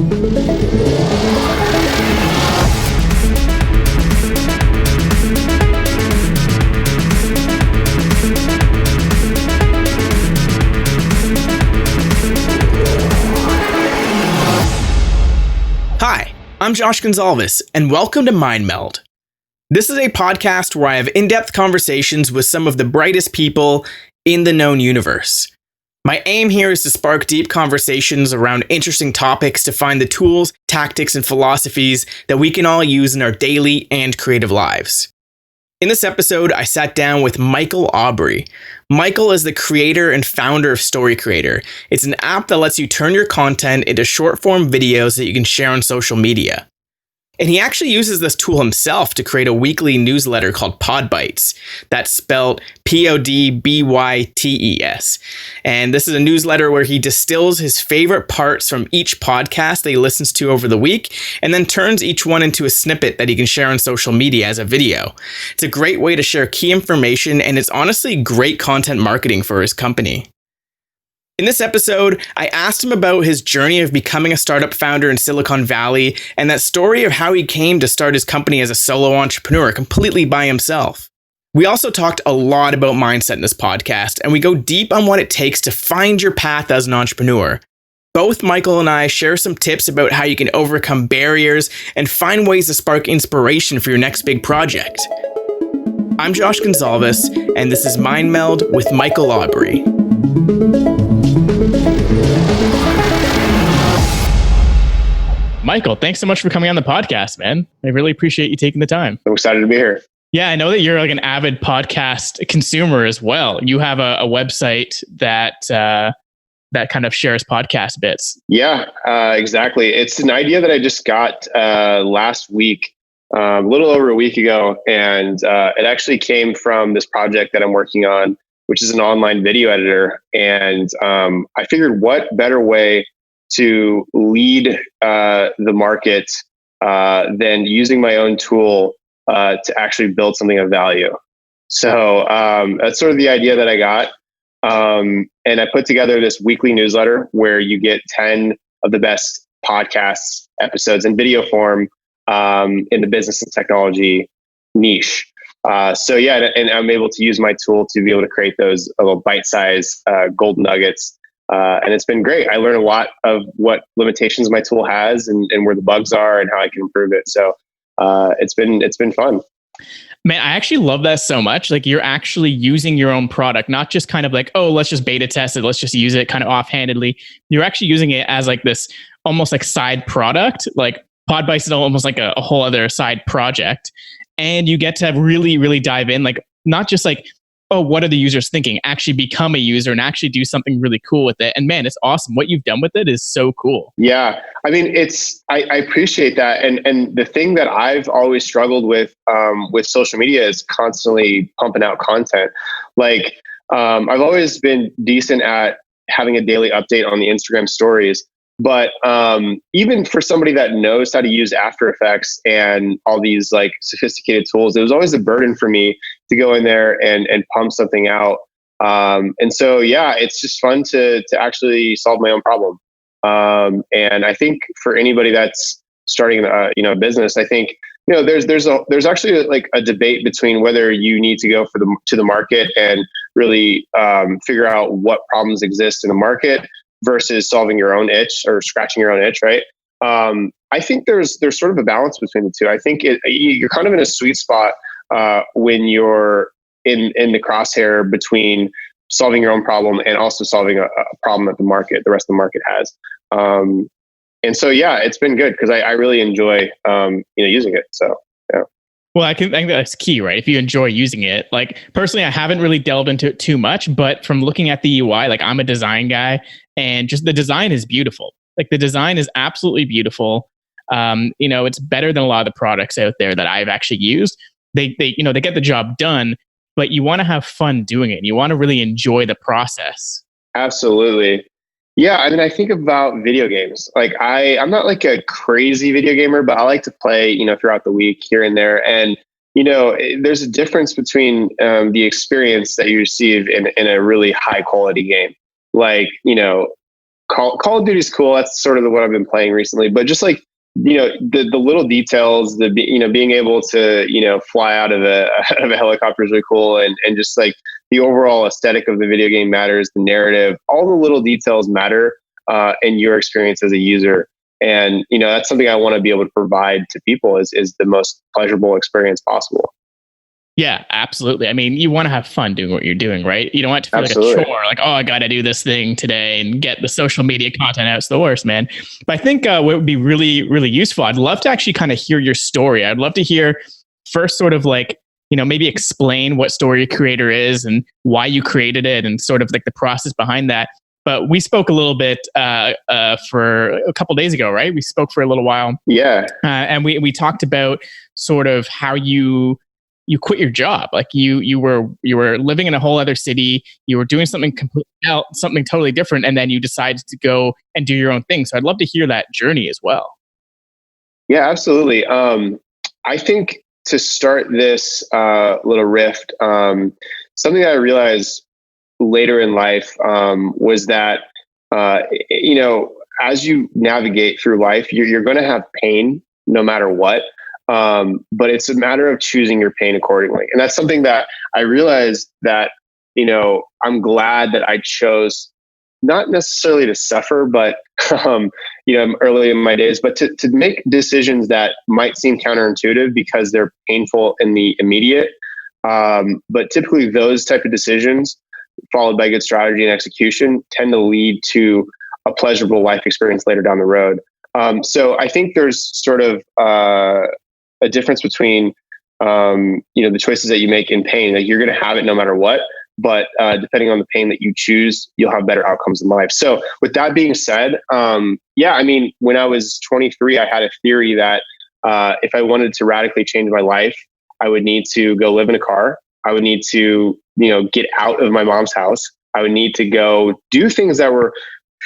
Hi, I'm Josh Gonzalez, and welcome to Meld. This is a podcast where I have in-depth conversations with some of the brightest people in the known universe. My aim here is to spark deep conversations around interesting topics to find the tools, tactics, and philosophies that we can all use in our daily and creative lives. In this episode, I sat down with Michael Aubry. Michael is the creator and founder of Story Creator. It's an app that lets you turn your content into short-form videos that you can share on social media. And he actually uses this tool himself to create a weekly newsletter called Pod Bites. That's spelled Podbytes. And this is a newsletter where he distills his favorite parts from each podcast that he listens to over the week, and then turns each one into a snippet that he can share on social media as a video. It's a great way to share key information, and it's honestly great content marketing for his company. In this episode, I asked him about his journey of becoming a startup founder in Silicon Valley and that story of how he came to start his company as a solo entrepreneur completely by himself. We also talked a lot about mindset in this podcast, and we go deep on what it takes to find your path as an entrepreneur. Both Michael and I share some tips about how you can overcome barriers and find ways to spark inspiration for your next big project. I'm Josh Gonzalez, and this is Meld with Michael Aubry. Michael, thanks so much for coming on the podcast, man. I really appreciate you taking the time. I'm excited to be here. Yeah, I know that you're like an avid podcast consumer as well. You have a website that kind of shares podcast bits. Yeah, exactly. It's an idea that I just got last week, a little over a week ago. And it actually came from this project that I'm working on, which is an online video editor. And I figured what better way to lead the market than using my own tool to actually build something of value. So that's sort of the idea that I got. And I put together this weekly newsletter where you get 10 of the best podcast episodes in video form in the business and technology niche. So yeah, and I'm able to use my tool to be able to create those little bite-sized gold nuggets. And it's been great. I learned a lot of what limitations my tool has and where the bugs are and how I can improve it. So it's been fun. Man, I actually love that so much. Like you're actually using your own product, not just kind of like, oh, let's just beta test it. Let's just use it kind of offhandedly. You're actually using it as like this almost like side product. Like Podbites is almost like a whole other side project. And you get to really, really dive in, like not just like, oh, what are the users thinking? Actually become a user and actually do something really cool with it. And man, it's awesome. What you've done with it is so cool. Yeah. I mean, I appreciate that. And the thing that I've always struggled with social media is constantly pumping out content. Like, I've always been decent at having a daily update on the Instagram stories. But even for somebody that knows how to use After Effects and all these like sophisticated tools, it was always a burden for me to go in there and pump something out. And so, yeah, it's just fun to actually solve my own problem. And I think for anybody that's starting a business, I think there's actually like a debate between whether you need to go to the market and really figure out what problems exist in the market versus solving your own itch or scratching your own itch, right? I think there's sort of a balance between the two. I think you're kind of in a sweet spot when you're in the crosshair between solving your own problem and also solving a problem that the rest of the market has. And so, yeah, it's been good because I really enjoy using it. So, yeah. Well, I think that's key, right? If you enjoy using it, like personally, I haven't really delved into it too much, but from looking at the UI, like I'm a design guy and just the design is beautiful. Like the design is absolutely beautiful. It's better than a lot of the products out there that I've actually used. They get the job done, but you want to have fun doing it. You want to really enjoy the process. Absolutely. Yeah, I mean, I think about video games. Like I'm not like a crazy video gamer, but I like to play, throughout the week here and there. And, there's a difference between the experience that you receive in a really high quality game. Like, Call of Duty's cool. That's sort of what I've been playing recently. But just like, the little details, being able to, fly out of out of a helicopter is really cool. And just like the overall aesthetic of the video game matters, the narrative, all the little details matter in your experience as a user. And, that's something I want to be able to provide to people is the most pleasurable experience possible. Yeah, absolutely. I mean, you want to have fun doing what you're doing, right? You don't want it to feel Absolutely. like a chore, like, oh, I got to do this thing today and get the social media content out. It's the worst, man. But I think what would be really, really useful, I'd love to actually kind of hear your story. I'd love to hear first sort of like, maybe explain what Story Creator is and why you created it and sort of like the process behind that. But we spoke a little bit for a couple days ago, right? We spoke for a little while. Yeah. And we talked about sort of how you quit your job. Like you were living in a whole other city. You were doing something completely else, something totally different. And then you decided to go and do your own thing. So I'd love to hear that journey as well. Yeah, absolutely. I think to start this little rift, something that I realized later in life was that, as you navigate through life, you're going to have pain no matter what. But it's a matter of choosing your pain accordingly. And that's something that I realized that, I'm glad that I chose not necessarily to suffer, but, early in my days, but to make decisions that might seem counterintuitive because they're painful in the immediate. But typically those type of decisions followed by good strategy and execution tend to lead to a pleasurable life experience later down the road. So I think there's sort of, a difference between, the choices that you make in pain. Like you're going to have it no matter what, but depending on the pain that you choose, you'll have better outcomes in life. So with that being said, when I was 23, I had a theory that if I wanted to radically change my life, I would need to go live in a car. I would need to, get out of my mom's house. I would need to go do things that were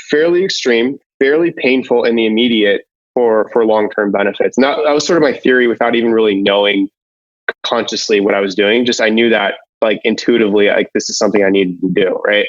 fairly extreme, fairly painful in the immediate, for long-term benefits. And that was sort of my theory without even really knowing consciously what I was doing. Just I knew that like intuitively, like this is something I needed to do. Right.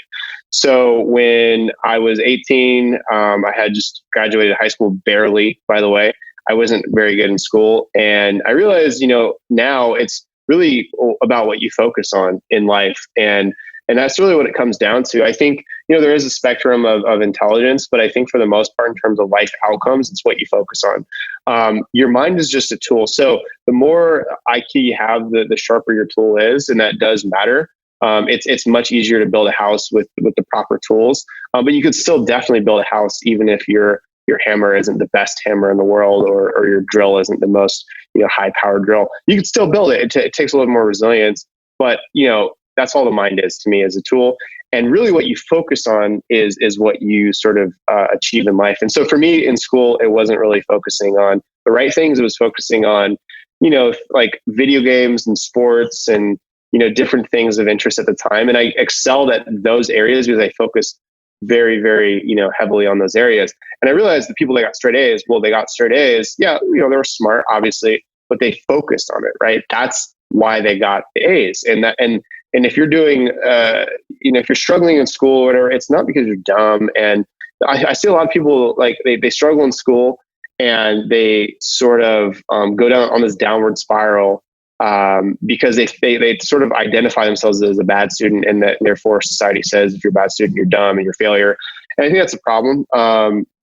So when I was 18, I had just graduated high school barely, by the way. I wasn't very good in school. And I realized, now it's really about what you focus on in life. And that's really what it comes down to. I think, there is a spectrum of intelligence, but I think for the most part, in terms of life outcomes, it's what you focus on. Your mind is just a tool. So the more IQ you have, the sharper your tool is, and that does matter. It's much easier to build a house with the proper tools, but you could still definitely build a house even if your hammer isn't the best hammer in the world, or your drill isn't the most high powered drill. You could still build it. It takes a little more resilience, but that's all the mind is to me as a tool. And really what you focus on is what you sort of achieve in life. And so for me in school, it wasn't really focusing on the right things. It was focusing on, like video games and sports and, different things of interest at the time. And I excelled at those areas because I focused very, very, heavily on those areas. And I realized the people that got straight A's, well, they got straight A's. Yeah, they were smart, obviously, but they focused on it, right? That's why they got the A's. And if you're doing, if you're struggling in school or whatever, it's not because you're dumb. And I see a lot of people like they struggle in school and they sort of go down on this downward spiral because they sort of identify themselves as a bad student, and that therefore society says if you're a bad student, you're dumb and you're a failure. And I think that's a problem.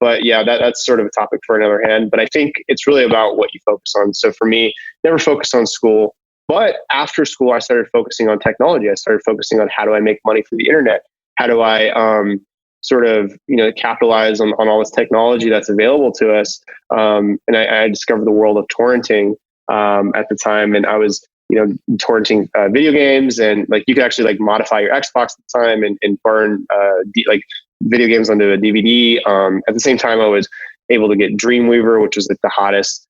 But yeah, that's sort of a topic for another hand. But I think it's really about what you focus on. So for me, never focused on school. But after school, I started focusing on technology. I started focusing on how do I make money through the internet? How do I sort of, capitalize on all this technology that's available to us? And I discovered the world of torrenting at the time. And I was, torrenting video games, and like you could actually like modify your Xbox at the time and burn like video games onto a DVD. At the same time, I was able to get Dreamweaver, which was like the hottest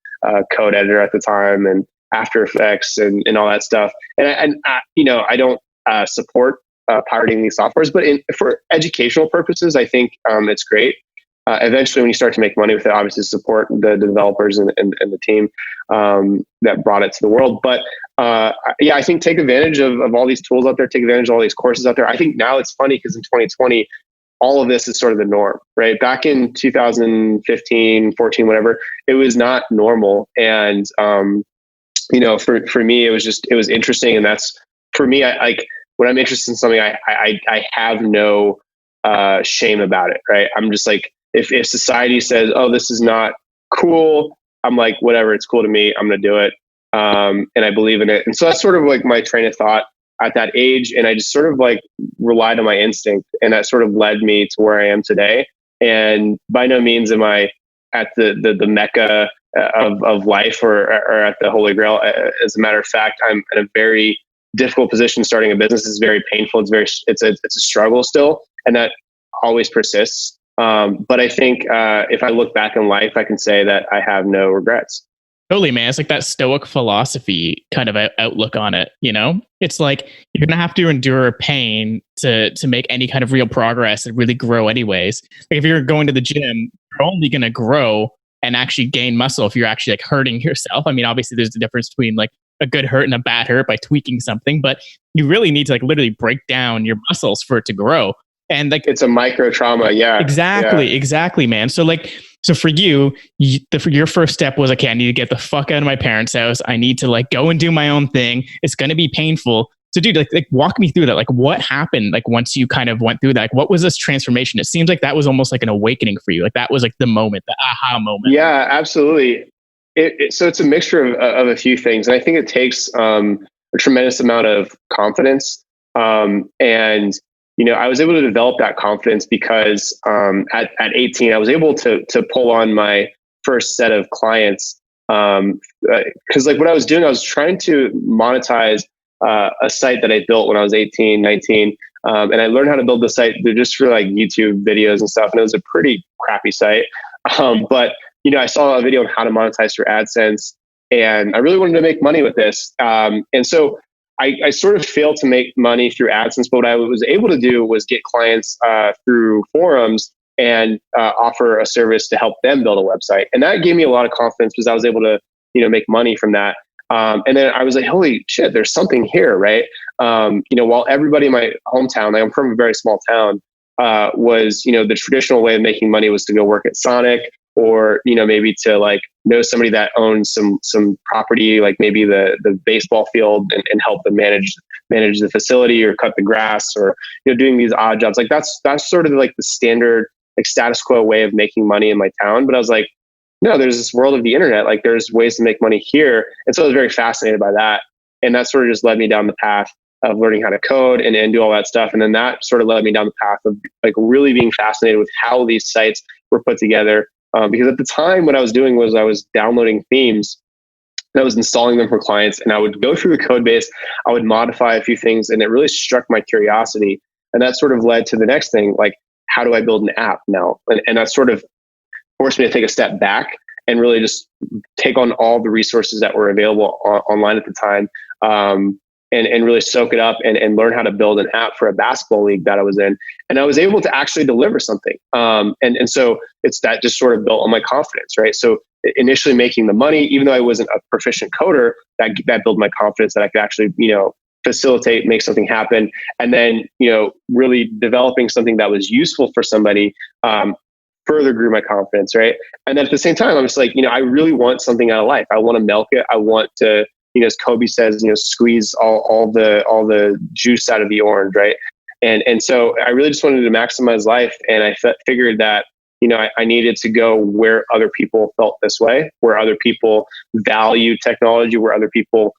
code editor at the time, and After Effects and all that stuff. And I don't support pirating these softwares, but for educational purposes, I think it's great. Eventually, when you start to make money with it, obviously support the developers and the team that brought it to the world. But I think take advantage of all these tools out there, take advantage of all these courses out there. I think now it's funny because in 2020, all of this is sort of the norm, right? Back in 2015, 14, whatever, it was not normal. And, for me, it was interesting. And that's, for me, I like, when I'm interested in something, I have no shame about it, right? I'm just like, if society says, oh, this is not cool, I'm like, whatever, it's cool to me, I'm going to do it. And I believe in it. And so that's sort of like my train of thought at that age. And I just sort of like relied on my instinct. And that sort of led me to where I am today. And by no means am I at the mecca of life or at the Holy Grail. As a matter of fact, I'm in a very difficult position. Starting a business is very painful. It's a struggle still. And that always persists. But I think if I look back in life, I can say that I have no regrets. Totally, man. It's like that stoic philosophy kind of outlook on it. It's like you're gonna have to endure pain to make any kind of real progress and really grow anyways. Like if you're going to the gym, you're only gonna grow and actually gain muscle if you're actually like hurting yourself. I mean, obviously there's a difference between like a good hurt and a bad hurt by tweaking something, but you really need to like literally break down your muscles for it to grow. And like it's a micro trauma. Yeah. Exactly, man. So for you, your first step was, okay, I need to get the fuck out of my parents' house. I need to like go and do my own thing. It's going to be painful. So dude, like walk me through that. Like what happened? Like once you kind of went through that, like what was this transformation? It seems like that was almost like an awakening for you. Like that was like the moment, the aha moment. Yeah, absolutely. So it's a mixture of a few things. And I think it takes a tremendous amount of confidence. And I was able to develop that confidence because at 18, I was able to pull on my first set of clients. Because like what I was doing, I was trying to monetize a site that I built when I was 18, 19. And I learned how to build the site just for like YouTube videos and stuff. And it was a pretty crappy site. But I saw a video on how to monetize through AdSense, and I really wanted to make money with this. And so I sort of failed to make money through AdSense, but what I was able to do was get clients through forums and offer a service to help them build a website. And that gave me a lot of confidence because I was able to, make money from that. And then I was like, holy shit, there's something here, right? While everybody in my hometown, like I'm from a very small town, was, the traditional way of making money was to go work at Sonic, or maybe to like know somebody that owns some property, like maybe the baseball field, and help them manage the facility or cut the grass, or doing these odd jobs. Like that's sort of like the standard like status quo way of making money in my town. But I was like, no, there's this world of the internet. Like there's ways to make money here, and so I was very fascinated by that, and that sort of just led me down the path of learning how to code and do all that stuff. And then that sort of led me down the path of like really being fascinated with how these sites were put together. Because at the time, what I was doing was I was downloading themes and I was installing them for clients, and I would go through the code base, I would modify a few things, and it really struck my curiosity. And that sort of led to the next thing, like, how do I build an app now? And that sort of forced me to take a step back and really just take on all the resources that were available online at the time, and really soak it up and learn how to build an app for a basketball league that I was in. And I was able to actually deliver something. And so it's that just sort of built on my confidence, right? So initially making the money, even though I wasn't a proficient coder, that built my confidence that I could actually, facilitate, make something happen. And then, really developing something that was useful for somebody, further grew my confidence, right? And then at the same time, I'm just like, I really want something out of life. I want to milk it. I want to, as Kobe says, squeeze all the juice out of the orange, right? And so I really just wanted to maximize life, and I figured that I needed to go where other people felt this way, where other people value technology, where other people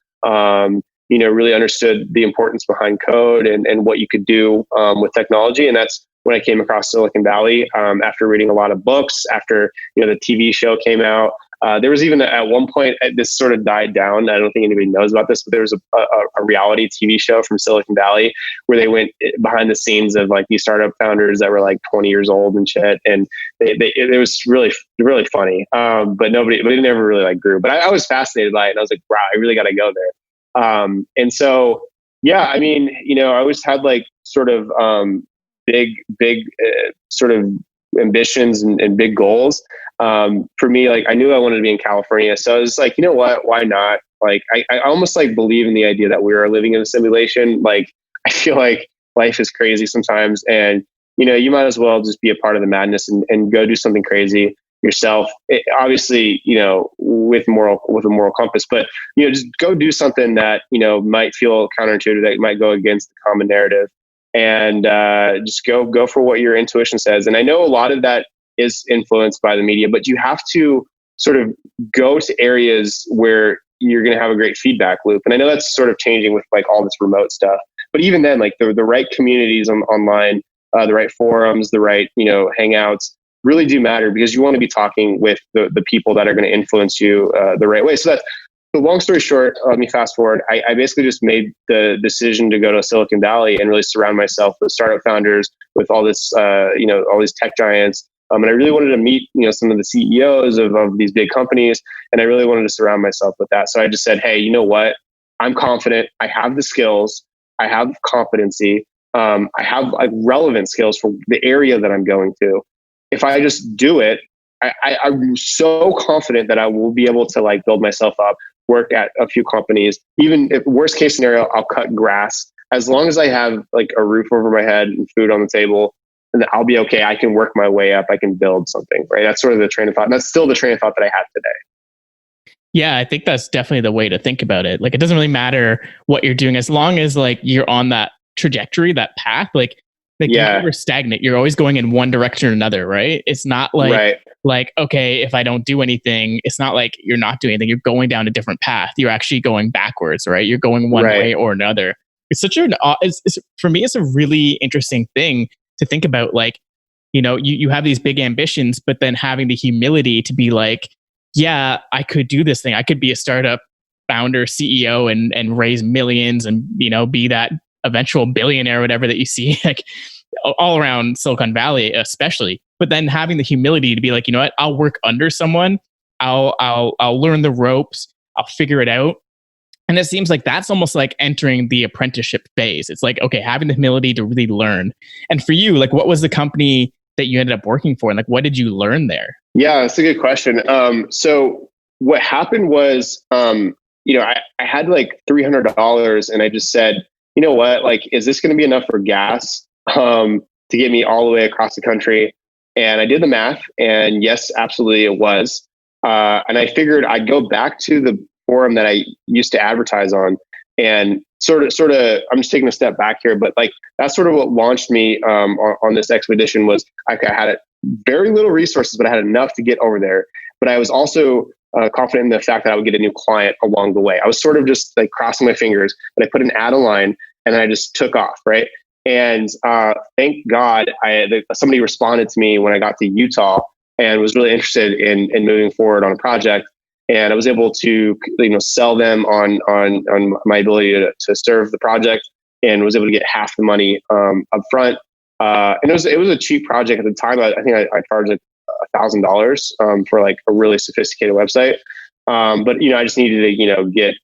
really understood the importance behind code and what you could do with technology. And that's when I came across Silicon Valley after reading a lot of books, after the TV show came out. There was even at one point, this sort of died down. I don't think anybody knows about this, but there was a reality TV show from Silicon Valley where they went behind the scenes of like these startup founders that were like 20 years old and shit. And it was really, really funny. But it never really like grew. But I was fascinated by it, and I was like, wow, I really got to go there. And so, yeah, I mean, I always had like sort of big sort of ambitions and big goals. For me, like I knew I wanted to be in California. So I was like, you know what, why not? Like, I almost like believe in the idea that we are living in a simulation. Like, I feel like life is crazy sometimes. And, you might as well just be a part of the madness and go do something crazy yourself. Obviously, with a moral compass, but, just go do something that, might feel counterintuitive, that might go against the common narrative, and just go for what your intuition says. And I know a lot of that is influenced by the media, but you have to sort of go to areas where you're going to have a great feedback loop. And I know that's sort of changing with like all this remote stuff, but even then, like the right communities online, the right forums, the right, hangouts really do matter, because you want to be talking with the people that are going to influence you the right way. So that's the long story short. Let me fast forward. I basically just made the decision to go to Silicon Valley and really surround myself with startup founders, with all this, all these tech giants. And I really wanted to meet, some of the CEOs of these big companies. And I really wanted to surround myself with that. So I just said, hey, you know what? I'm confident. I have the skills. I have competency. I have like relevant skills for the area that I'm going to. If I just do it, I'm so confident that I will be able to like build myself up, work at a few companies. Even if worst case scenario, I'll cut grass. As long as I have like a roof over my head and food on the table, and I'll be okay. I can work my way up. I can build something, right? That's sort of the train of thought. And that's still the train of thought that I have today. Yeah, I think that's definitely the way to think about it. Like, it doesn't really matter what you're doing as long as like you're on that trajectory, that path. Like you're never stagnant. You're always going in one direction or another, right? It's not like okay, if I don't do anything, it's not like you're not doing anything. You're going down a different path. You're actually going backwards, right? You're going one way or another. It's such for me, it's a really interesting thing to think about. Like, you have these big ambitions, but then having the humility to be like, yeah, I could do this thing. I could be a startup founder, CEO, and raise millions, and be that eventual billionaire, whatever that you see, like all around Silicon Valley, especially. But then having the humility to be like, you know what, I'll work under someone. I'll learn the ropes. I'll figure it out. And it seems like that's almost like entering the apprenticeship phase. It's like, okay, having the humility to really learn. And for you, like, what was the company that you ended up working for? And like, what did you learn there? Yeah, that's a good question. So what happened was, I had like $300, and I just said, you know what, like, is this going to be enough for gas to get me all the way across the country? And I did the math, and yes, absolutely it was. And I figured I'd go back to the forum that I used to advertise on, and sort of, I'm just taking a step back here, but like, that's sort of what launched me on this expedition. Was I had very little resources, but I had enough to get over there. But I was also confident in the fact that I would get a new client along the way. I was sort of just like crossing my fingers, but I put an ad online, and then I just took off, right? And thank God, somebody responded to me when I got to Utah and was really interested in moving forward on a project. And I was able to, sell them on my ability to serve the project, and was able to get half the money up front. And it was a cheap project at the time. I think I charged like $1,000 for like a really sophisticated website. But I just needed to get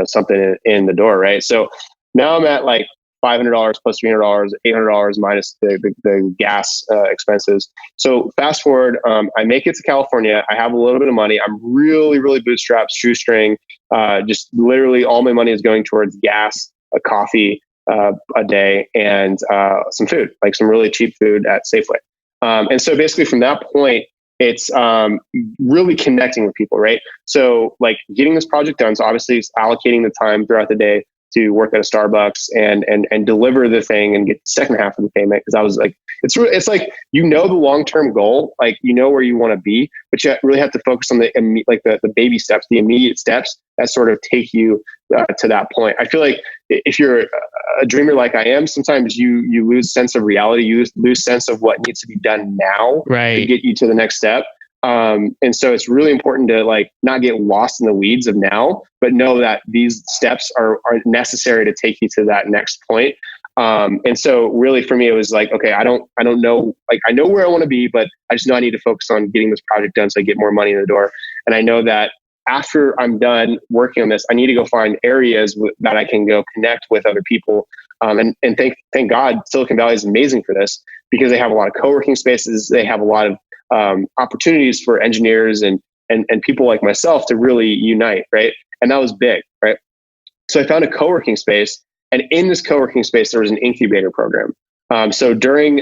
something in the door, right? So now I'm at like $500 plus $300, $800 minus the gas expenses. So fast forward, I make it to California. I have a little bit of money. I'm really, really bootstrapped, shoestring. Just literally all my money is going towards gas, a coffee a day, and some food, like some really cheap food at Safeway. And so basically from that point, it's really connecting with people, right? So like getting this project done. So obviously it's allocating the time throughout the day to work at a Starbucks and deliver the thing and get the second half of the payment. Because I was like, it's like, the long-term goal, like, where you want to be, but you really have to focus on the baby steps, the immediate steps that sort of take you to that point. I feel like if you're a dreamer like I am, sometimes you lose sense of reality, you lose sense of what needs to be done now to get you to the next step. And so it's really important to like not get lost in the weeds of now, but know that these steps are necessary to take you to that next point. And so really for me, it was like, okay, I don't know, like I know where I want to be, but I just know I need to focus on getting this project done so I get more money in the door. And I know that after I'm done working on this, I need to go find areas that I can go connect with other people. And thank God Silicon Valley is amazing for this, because they have a lot of co-working spaces. They have a lot of opportunities for engineers and people like myself to really unite, right? And that was big, right? So I found a co-working space, and in this co-working space, there was an incubator program. So during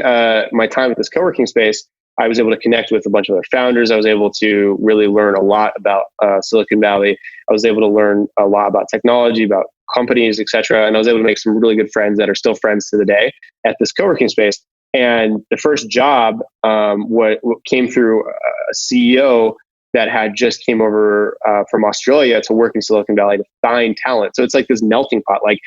my time at this co-working space, I was able to connect with a bunch of other founders. I was able to really learn a lot about Silicon Valley. I was able to learn a lot about technology, about companies, et cetera. And I was able to make some really good friends that are still friends to the day at this co-working space. And the first job what came through a CEO that had just came over from Australia to work in Silicon Valley to find talent. So it's like this melting pot. Like,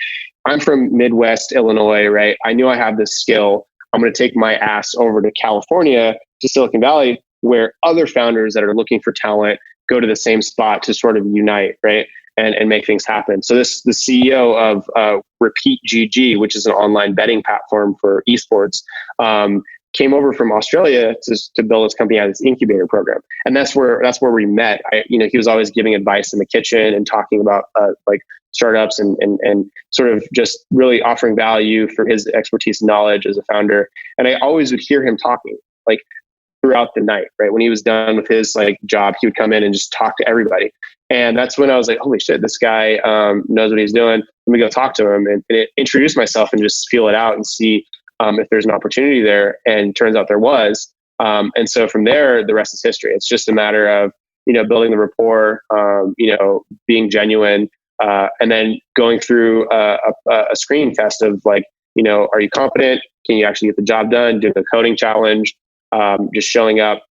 I'm from Midwest Illinois, right? I knew I had this skill. I'm going to take my ass over to California, to Silicon Valley, where other founders that are looking for talent go to the same spot to sort of unite, right? And make things happen. So the CEO of Repeat GG, which is an online betting platform for esports, came over from Australia to build his company out of this incubator program. And that's where we met. He was always giving advice in the kitchen and talking about like startups and sort of just really offering value for his expertise and knowledge as a founder. And I always would hear him talking like throughout the night, right? When he was done with his like job, he would come in and just talk to everybody. And that's when I was like, holy shit, this guy knows what he's doing. Let me go talk to him and introduce myself and just feel it out and see if there's an opportunity there. And turns out there was. And so from there, the rest is history. It's just a matter of, building the rapport, being genuine, and then going through a screening test of like, are you competent? Can you actually get the job done? Doing a coding challenge, just showing up,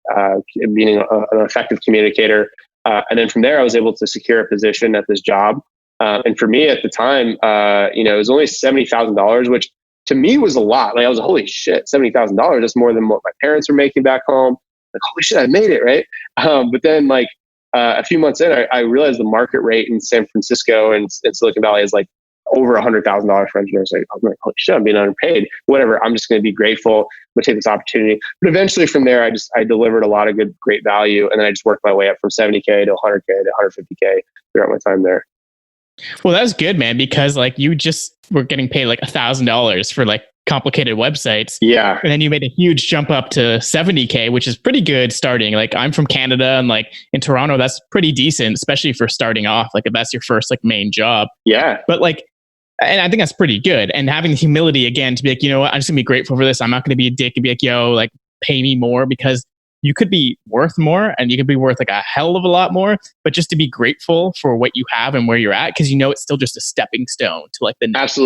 being an effective communicator. And then from there, I was able to secure a position at this job. And for me at the time, it was only $70,000, which to me was a lot. Like I was, holy shit, $70,000. That's more than what my parents were making back home. Like, holy shit, I made it, right? But then like a few months in, I realized the market rate in San Francisco and Silicon Valley is like over $100,000 for engineers. Like, I'm like, holy shit, I'm being underpaid. Whatever. I'm just going to be grateful. I'm going to take this opportunity. But eventually from there, I delivered a lot of great value. And then I just worked my way up from 70K to 100K to 150K throughout my time there. Well, that's good, man, because like you just were getting paid like $1,000 for like complicated websites. Yeah. And then you made a huge jump up to 70K, which is pretty good starting. Like I'm from Canada and like in Toronto, that's pretty decent, especially for starting off. Like if that's your first like main job. Yeah. But like, and I think that's pretty good. And having the humility again to be like, you know what, I'm just gonna be grateful for this. I'm not gonna be a dick and be like, yo, like pay me more, because you could be worth more and you could be worth like a hell of a lot more, but just to be grateful for what you have and where you're at, because it's still just a stepping stone to like the next.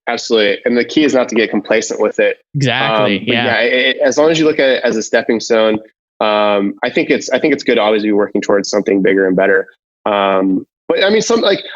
Absolutely. And the key is not to get complacent with it. Exactly. As long as you look at it as a stepping stone, I think it's good to always be working towards something bigger and better. But I mean,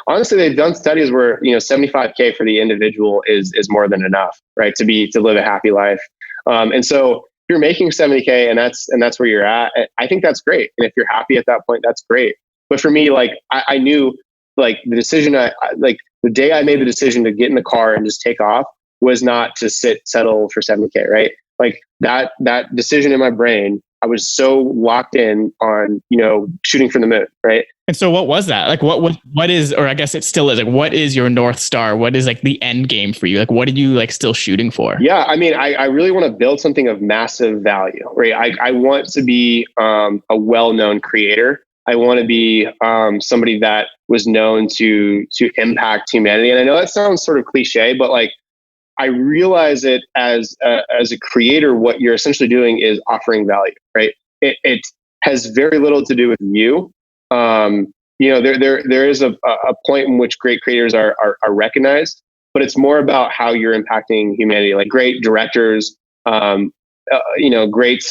honestly, they've done studies where, 75K for the individual is more than enough, right? To live a happy life. And so if you're making 70K and that's where you're at, I think that's great. And if you're happy at that point, that's great. But for me, like I knew like the decision, like the day I made the decision to get in the car and just take off was not to settle for 70K, right? Like that decision in my brain, I was so locked in on, shooting for the moon, right? And so what was that? Like what is, or I guess it still is, like, what is your North Star? What is like the end game for you? Like, what are you like still shooting for? Yeah. I mean, I really want to build something of massive value, right? I want to be a well-known creator. I want to be somebody that was known to impact humanity. And I know that sounds sort of cliche, but like, I realize it as a creator, what you're essentially doing is offering value, right? It has very little to do with you. There is a point in which great creators are recognized, but it's more about how you're impacting humanity. Like great directors, great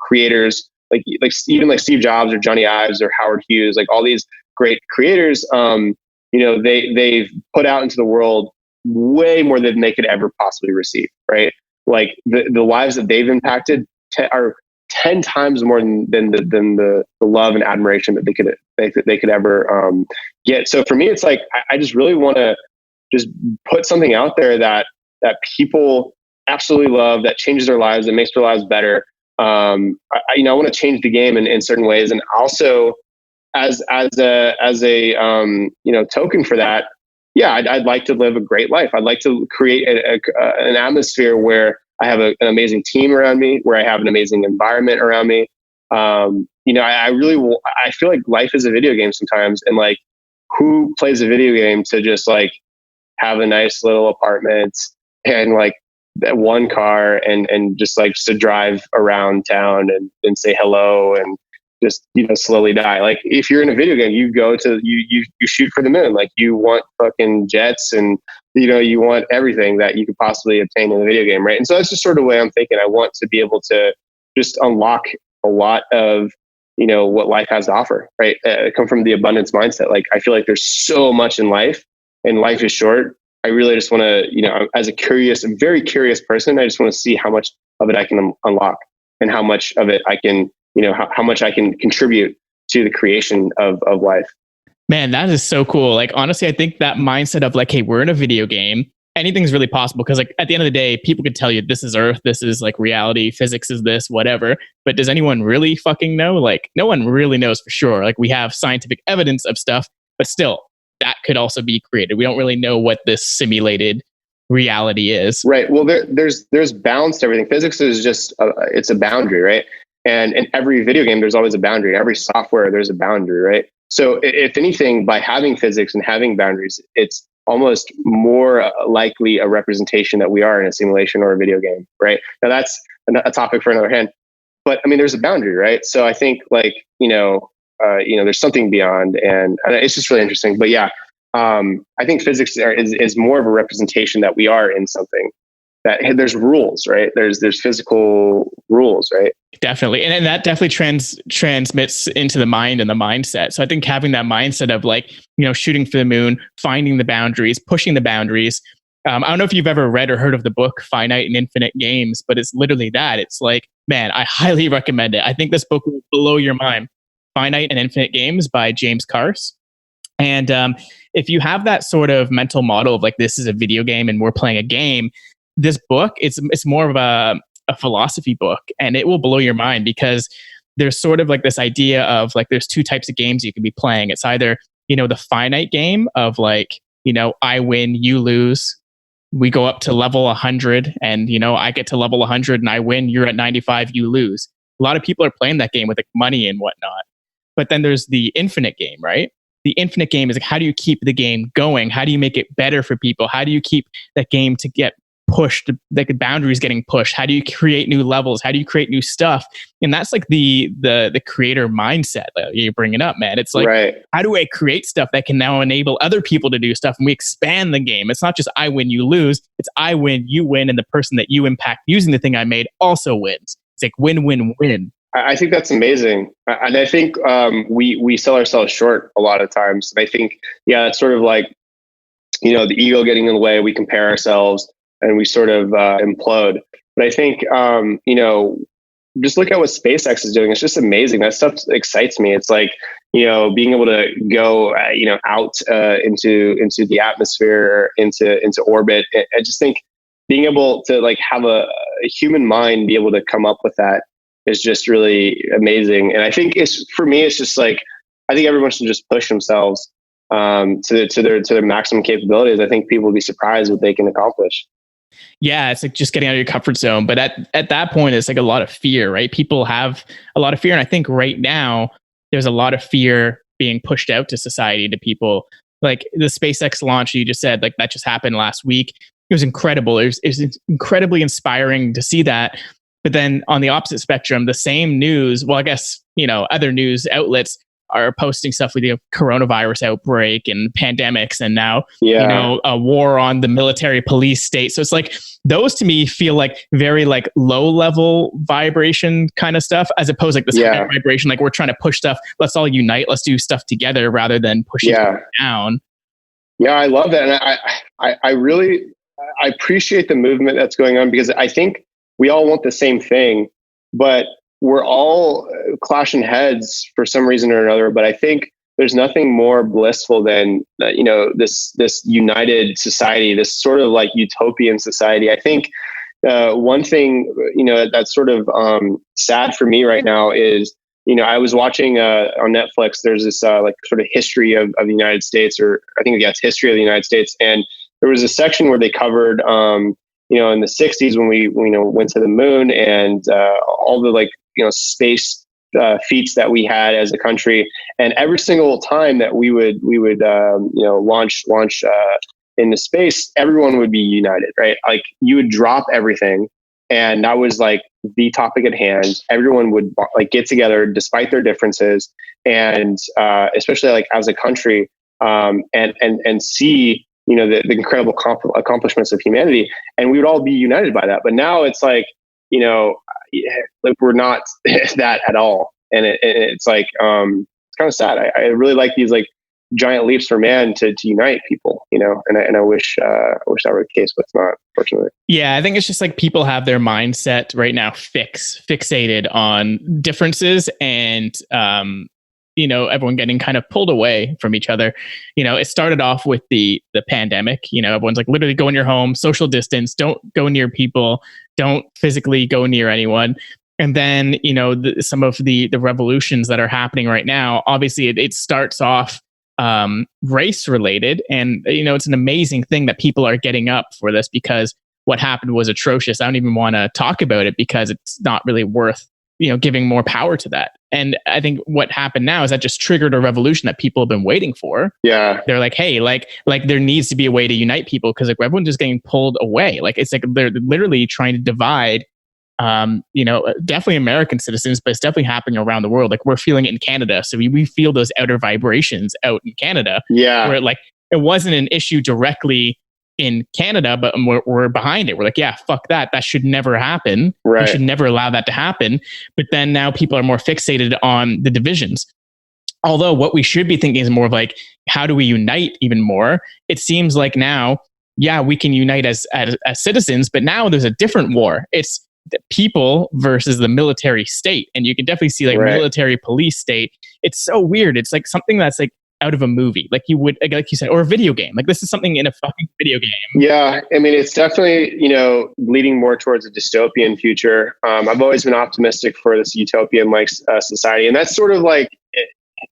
creators, like even like Steve Jobs or Johnny Ives or Howard Hughes, like all these great creators. They've put out into the world way more than they could ever possibly receive, right? Like the lives that they've impacted are 10 times more than the love and admiration that they could ever get. So for me, it's like I just really want to just put something out there that people absolutely love, that changes their lives, that makes their lives better. I want to change the game in certain ways, and also as a token for that. Yeah, I'd like to live a great life. I'd like to create an atmosphere where I have an amazing team around me, where I have an amazing environment around me. I feel like life is a video game sometimes, and like, who plays a video game to just like have a nice little apartment and like that one car and just like just to drive around town and say hello and just, slowly die. Like if you're in a video game, you go to, you shoot for the moon. Like you want fucking jets and, you want everything that you could possibly obtain in a video game. Right. And so that's just sort of the way I'm thinking. I want to be able to just unlock a lot of, what life has to offer. Right. Come from the abundance mindset. Like I feel like there's so much in life and life is short. I really just want to, as a very curious person, I just want to see how much of it I can unlock and how much of it I can, how much I can contribute to the creation of life. Man, that is so cool. Like, honestly, I think that mindset of like, hey, we're in a video game. Anything's really possible because like at the end of the day, people could tell you this is Earth, this is like reality, physics is this, whatever. But does anyone really fucking know? Like no one really knows for sure. Like we have scientific evidence of stuff, but still that could also be created. We don't really know what this simulated reality is. Right. Well, there's bounds to everything. Physics is just, it's a boundary, right? And in every video game, there's always a boundary. Every software, there's a boundary, right? So if anything, by having physics and having boundaries, it's almost more likely a representation that we are in a simulation or a video game, right? Now that's a topic for another hand. But I mean, there's a boundary, right? So I think like, there's something beyond, and it's just really interesting. But yeah, I think physics is more of a representation that we are in something. That there's rules, right? There's physical rules, right? Definitely. And that definitely transmits into the mind and the mindset. So I think having that mindset of like, shooting for the moon, finding the boundaries, pushing the boundaries. I don't know if you've ever read or heard of the book Finite and Infinite Games, but it's literally that. It's like, man, I highly recommend it. I think this book will blow your mind. Finite and Infinite Games by James Carse. And if you have that sort of mental model of like, this is a video game and we're playing a game, this book, it's more of a philosophy book, and it will blow your mind because there's sort of like this idea of like there's two types of games you can be playing. It's either, the finite game of like, I win, you lose. We go up to level 100 and, I get to level 100 and I win, you're at 95, you lose. A lot of people are playing that game with like money and whatnot. But then there's the infinite game, right? The infinite game is like, how do you keep the game going? How do you make it better for people? How do you keep that game to get pushed, like the boundaries getting pushed? How do you create new levels? How do you create new stuff? And that's like the creator mindset that you're bringing up, man. It's like, right. How do I create stuff that can now enable other people to do stuff? And we expand the game. It's not just I win, you lose. It's I win, you win, and the person that you impact using the thing I made also wins. It's like win, win, win. I think that's amazing. And I think we sell ourselves short a lot of times. And I think, it's sort of like, the ego getting in the way. We compare ourselves and we sort of implode. But I think, just look at what SpaceX is doing. It's just amazing. That stuff excites me. It's like, being able to go, out into the atmosphere, into orbit. I just think being able to like have a human mind be able to come up with that is just really amazing. And I think for me, it's just like, I think everyone should just push themselves to their maximum capabilities. I think people will be surprised what they can accomplish. Yeah, it's like just getting out of your comfort zone. But at that point, it's like a lot of fear, right? People have a lot of fear. And I think right now, there's a lot of fear being pushed out to society, to people. Like the SpaceX launch you just said, like that just happened last week. It was incredible. It was incredibly inspiring to see that. But then on the opposite spectrum, the same news, well, I guess, other news outlets are posting stuff with the coronavirus outbreak and pandemics and now, a war on the military police state. So it's like, those to me feel like very like low level vibration kind of stuff, as opposed to like this high vibration, like we're trying to push stuff. Let's all unite. Let's do stuff together rather than pushing down. Yeah, I love that. And I really appreciate the movement that's going on, because I think we all want the same thing, but we're all clashing heads for some reason or another. But I think there's nothing more blissful than, this united society, this sort of like utopian society. I think one thing, that's sort of sad for me right now is, I was watching on Netflix, there's this like sort of history of the United States, or I think it's history of the United States. And there was a section where they covered, in the 60s when we went to the moon, and all the like, space feats that we had as a country. And every single time that we would launch in the space, everyone would be united, right? Like you would drop everything, and that was like the topic at hand. Everyone would like get together despite their differences, and especially like as a country, and see the incredible accomplishments of humanity, and we would all be united by that. But now it's like like we're not that at all, and it's like it's kind of sad. I really like these like giant leaps for man to unite people, and I wish that were the case, but it's not, fortunately. Yeah, I think it's just like people have their mindset right now fixated on differences, and everyone getting kind of pulled away from each other. It started off with the pandemic. Everyone's like, literally go in your home, social distance, don't go near people, don't physically go near anyone. And then some of the revolutions that are happening right now, obviously it starts off race related, and it's an amazing thing that people are getting up for this, because what happened was atrocious. I don't even want to talk about it because it's not really worth giving more power to that. And I think what happened now is that just triggered a revolution that people have been waiting for. Yeah, they're like, hey, like there needs to be a way to unite people, because like everyone's just getting pulled away. Like it's like they're literally trying to divide definitely American citizens, but it's definitely happening around the world. Like we're feeling it in Canada. So we feel those outer vibrations out in Canada. Yeah. Where like it wasn't an issue directly in Canada, but we're behind it. We're like, yeah, fuck that. That should never happen. Right. We should never allow that to happen. But then now people are more fixated on the divisions. Although what we should be thinking is more of like, how do we unite even more? It seems like now, yeah, we can unite as citizens, but now there's a different war. It's the people versus the military state. And you can definitely see like military police state. It's so weird. It's like something that's like out of a movie, like you said, or a video game. Like this is something in a fucking video game. Yeah. I mean, it's definitely, leading more towards a dystopian future. I've always been optimistic for this utopian like society. And that's sort of like,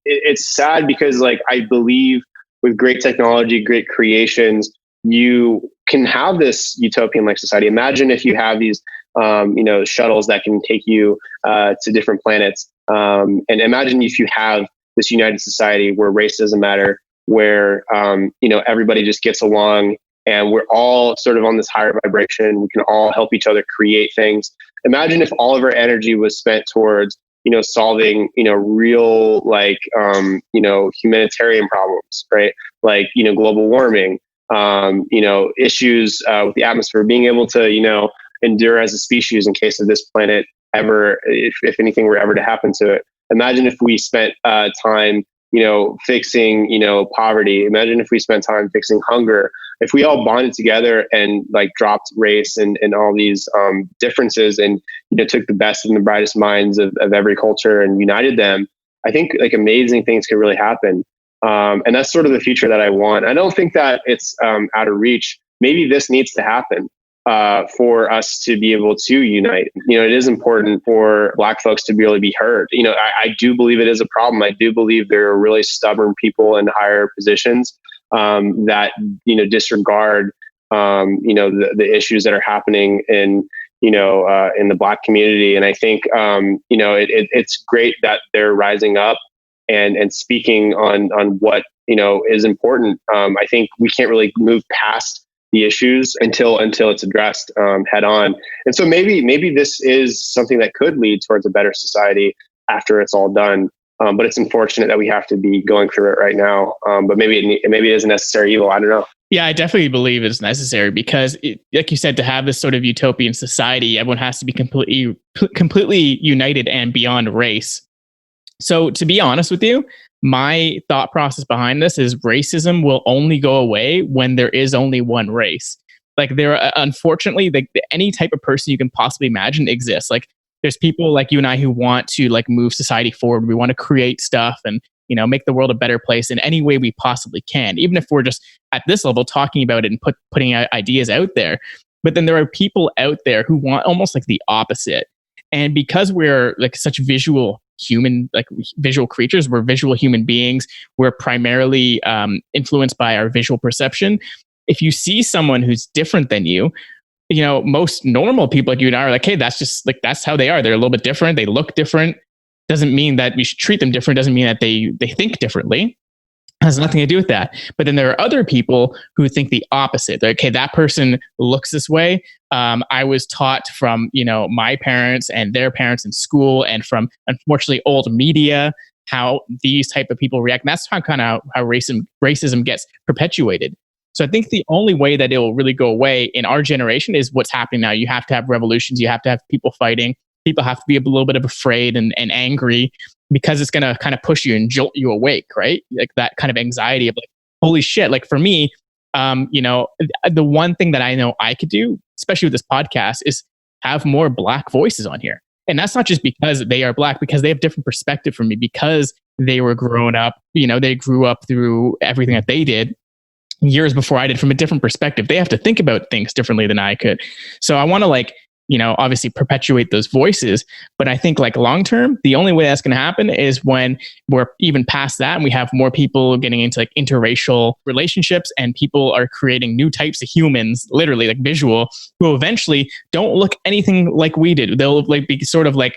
it's sad because like, I believe with great technology, great creations, you can have this utopian like society. Imagine if you have these shuttles that can take you to different planets. And imagine if you have this united society where race doesn't matter, where everybody just gets along, and we're all sort of on this higher vibration. We can all help each other create things. Imagine if all of our energy was spent towards solving real like humanitarian problems, right? Like global warming, issues with the atmosphere, being able to endure as a species in case of this planet ever, if anything were ever to happen to it. Imagine if we spent time, fixing, poverty. Imagine if we spent time fixing hunger. If we all bonded together and like dropped race and all these differences, and took the best and the brightest minds of every culture and united them, I think like amazing things could really happen. And that's sort of the future that I want. I don't think that it's out of reach. Maybe this needs to happen for us to be able to unite. It is important for Black folks to be able to be heard. I do believe it is a problem. I do believe there are really stubborn people in higher positions that disregard the issues that are happening in the Black community. And I think it's great that they're rising up and speaking on what is important. I think we can't really move past the issues until it's addressed head on. And so maybe this is something that could lead towards a better society after it's all done. But it's unfortunate that we have to be going through it right now. But maybe it is a necessary evil. I don't know. Yeah, I definitely believe it's necessary because, like you said, to have this sort of utopian society, everyone has to be completely united and beyond race. So to be honest with you, my thought process behind this is racism will only go away when there is only one race. Like there are, unfortunately, like any type of person you can possibly imagine exists. Like there's people like you and I who want to like move society forward. We want to create stuff and, make the world a better place in any way we possibly can, even if we're just at this level talking about it and putting ideas out there. But then there are people out there who want almost like the opposite. And because we're like such visual creatures, we're visual human beings, we're primarily influenced by our visual perception. If you see someone who's different than you, most normal people like you and I are like, hey, that's just like, that's how they are. They're a little bit different. They look different. Doesn't mean that we should treat them different. Doesn't mean that they think differently. has nothing to do with that. But then there are other people who think the opposite. They're, okay, that person looks this way. I was taught from, my parents and their parents in school, and from, unfortunately, old media, how these type of people react. And that's how racism gets perpetuated. So I think the only way that it will really go away in our generation is what's happening now. You have to have revolutions. You have to have people fighting. People have to be a little bit of afraid and angry, because it's going to kind of push you and jolt you awake, right? Like that kind of anxiety of like, holy shit. Like for me, the one thing that I know I could do, especially with this podcast, is have more Black voices on here. And that's not just because they are Black, because they have different perspective from me, because they were grown up, they grew up through everything that they did years before I did from a different perspective. They have to think about things differently than I could. So I want to obviously perpetuate those voices. But I think like long term, the only way that's going to happen is when we're even past that and we have more people getting into like interracial relationships, and people are creating new types of humans, literally like visual, who eventually don't look anything like we did. They'll like be sort of like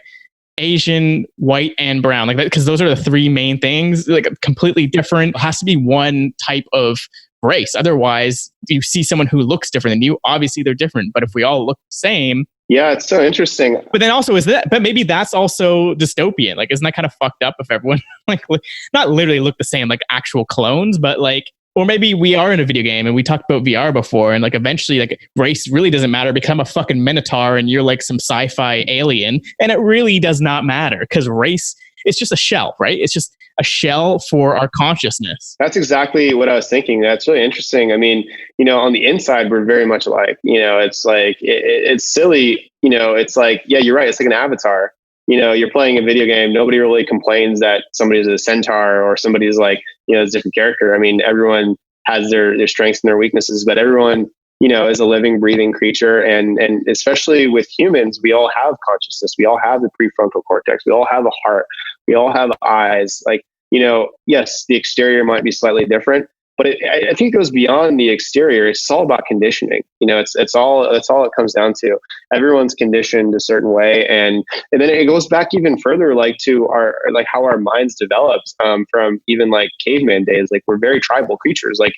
Asian, white, and brown, like that, because those are the three main things, like completely different. It has to be one type of race. Otherwise, you see someone who looks different than you, obviously they're different. But if we all look the same, yeah, it's so interesting. But then also but maybe that's also dystopian. Like, isn't that kind of fucked up if everyone like not literally look the same, like actual clones, but like, or maybe we are in a video game and we talked about VR before, and like eventually like race really doesn't matter. Become a fucking minotaur and you're like some sci-fi alien, and it really does not matter, because race, it's just a shell, right? It's just a shell for our consciousness. That's exactly what I was thinking. That's really interesting. I mean, on the inside, we're very much alike. It's like, it's silly. It's like, yeah, you're right. It's like an avatar. You're playing a video game. Nobody really complains that somebody's a centaur or somebody's like, a different character. I mean, everyone has their strengths and their weaknesses, but everyone, is a living, breathing creature. And especially with humans, we all have consciousness. We all have the prefrontal cortex. We all have a heart. We all have eyes. Like, yes, the exterior might be slightly different, but I think it goes beyond the exterior. It's all about conditioning. It's all it comes down to. Everyone's conditioned a certain way, and then it goes back even further, like to our how our minds developed from even like caveman days. Like, we're very tribal creatures. Like,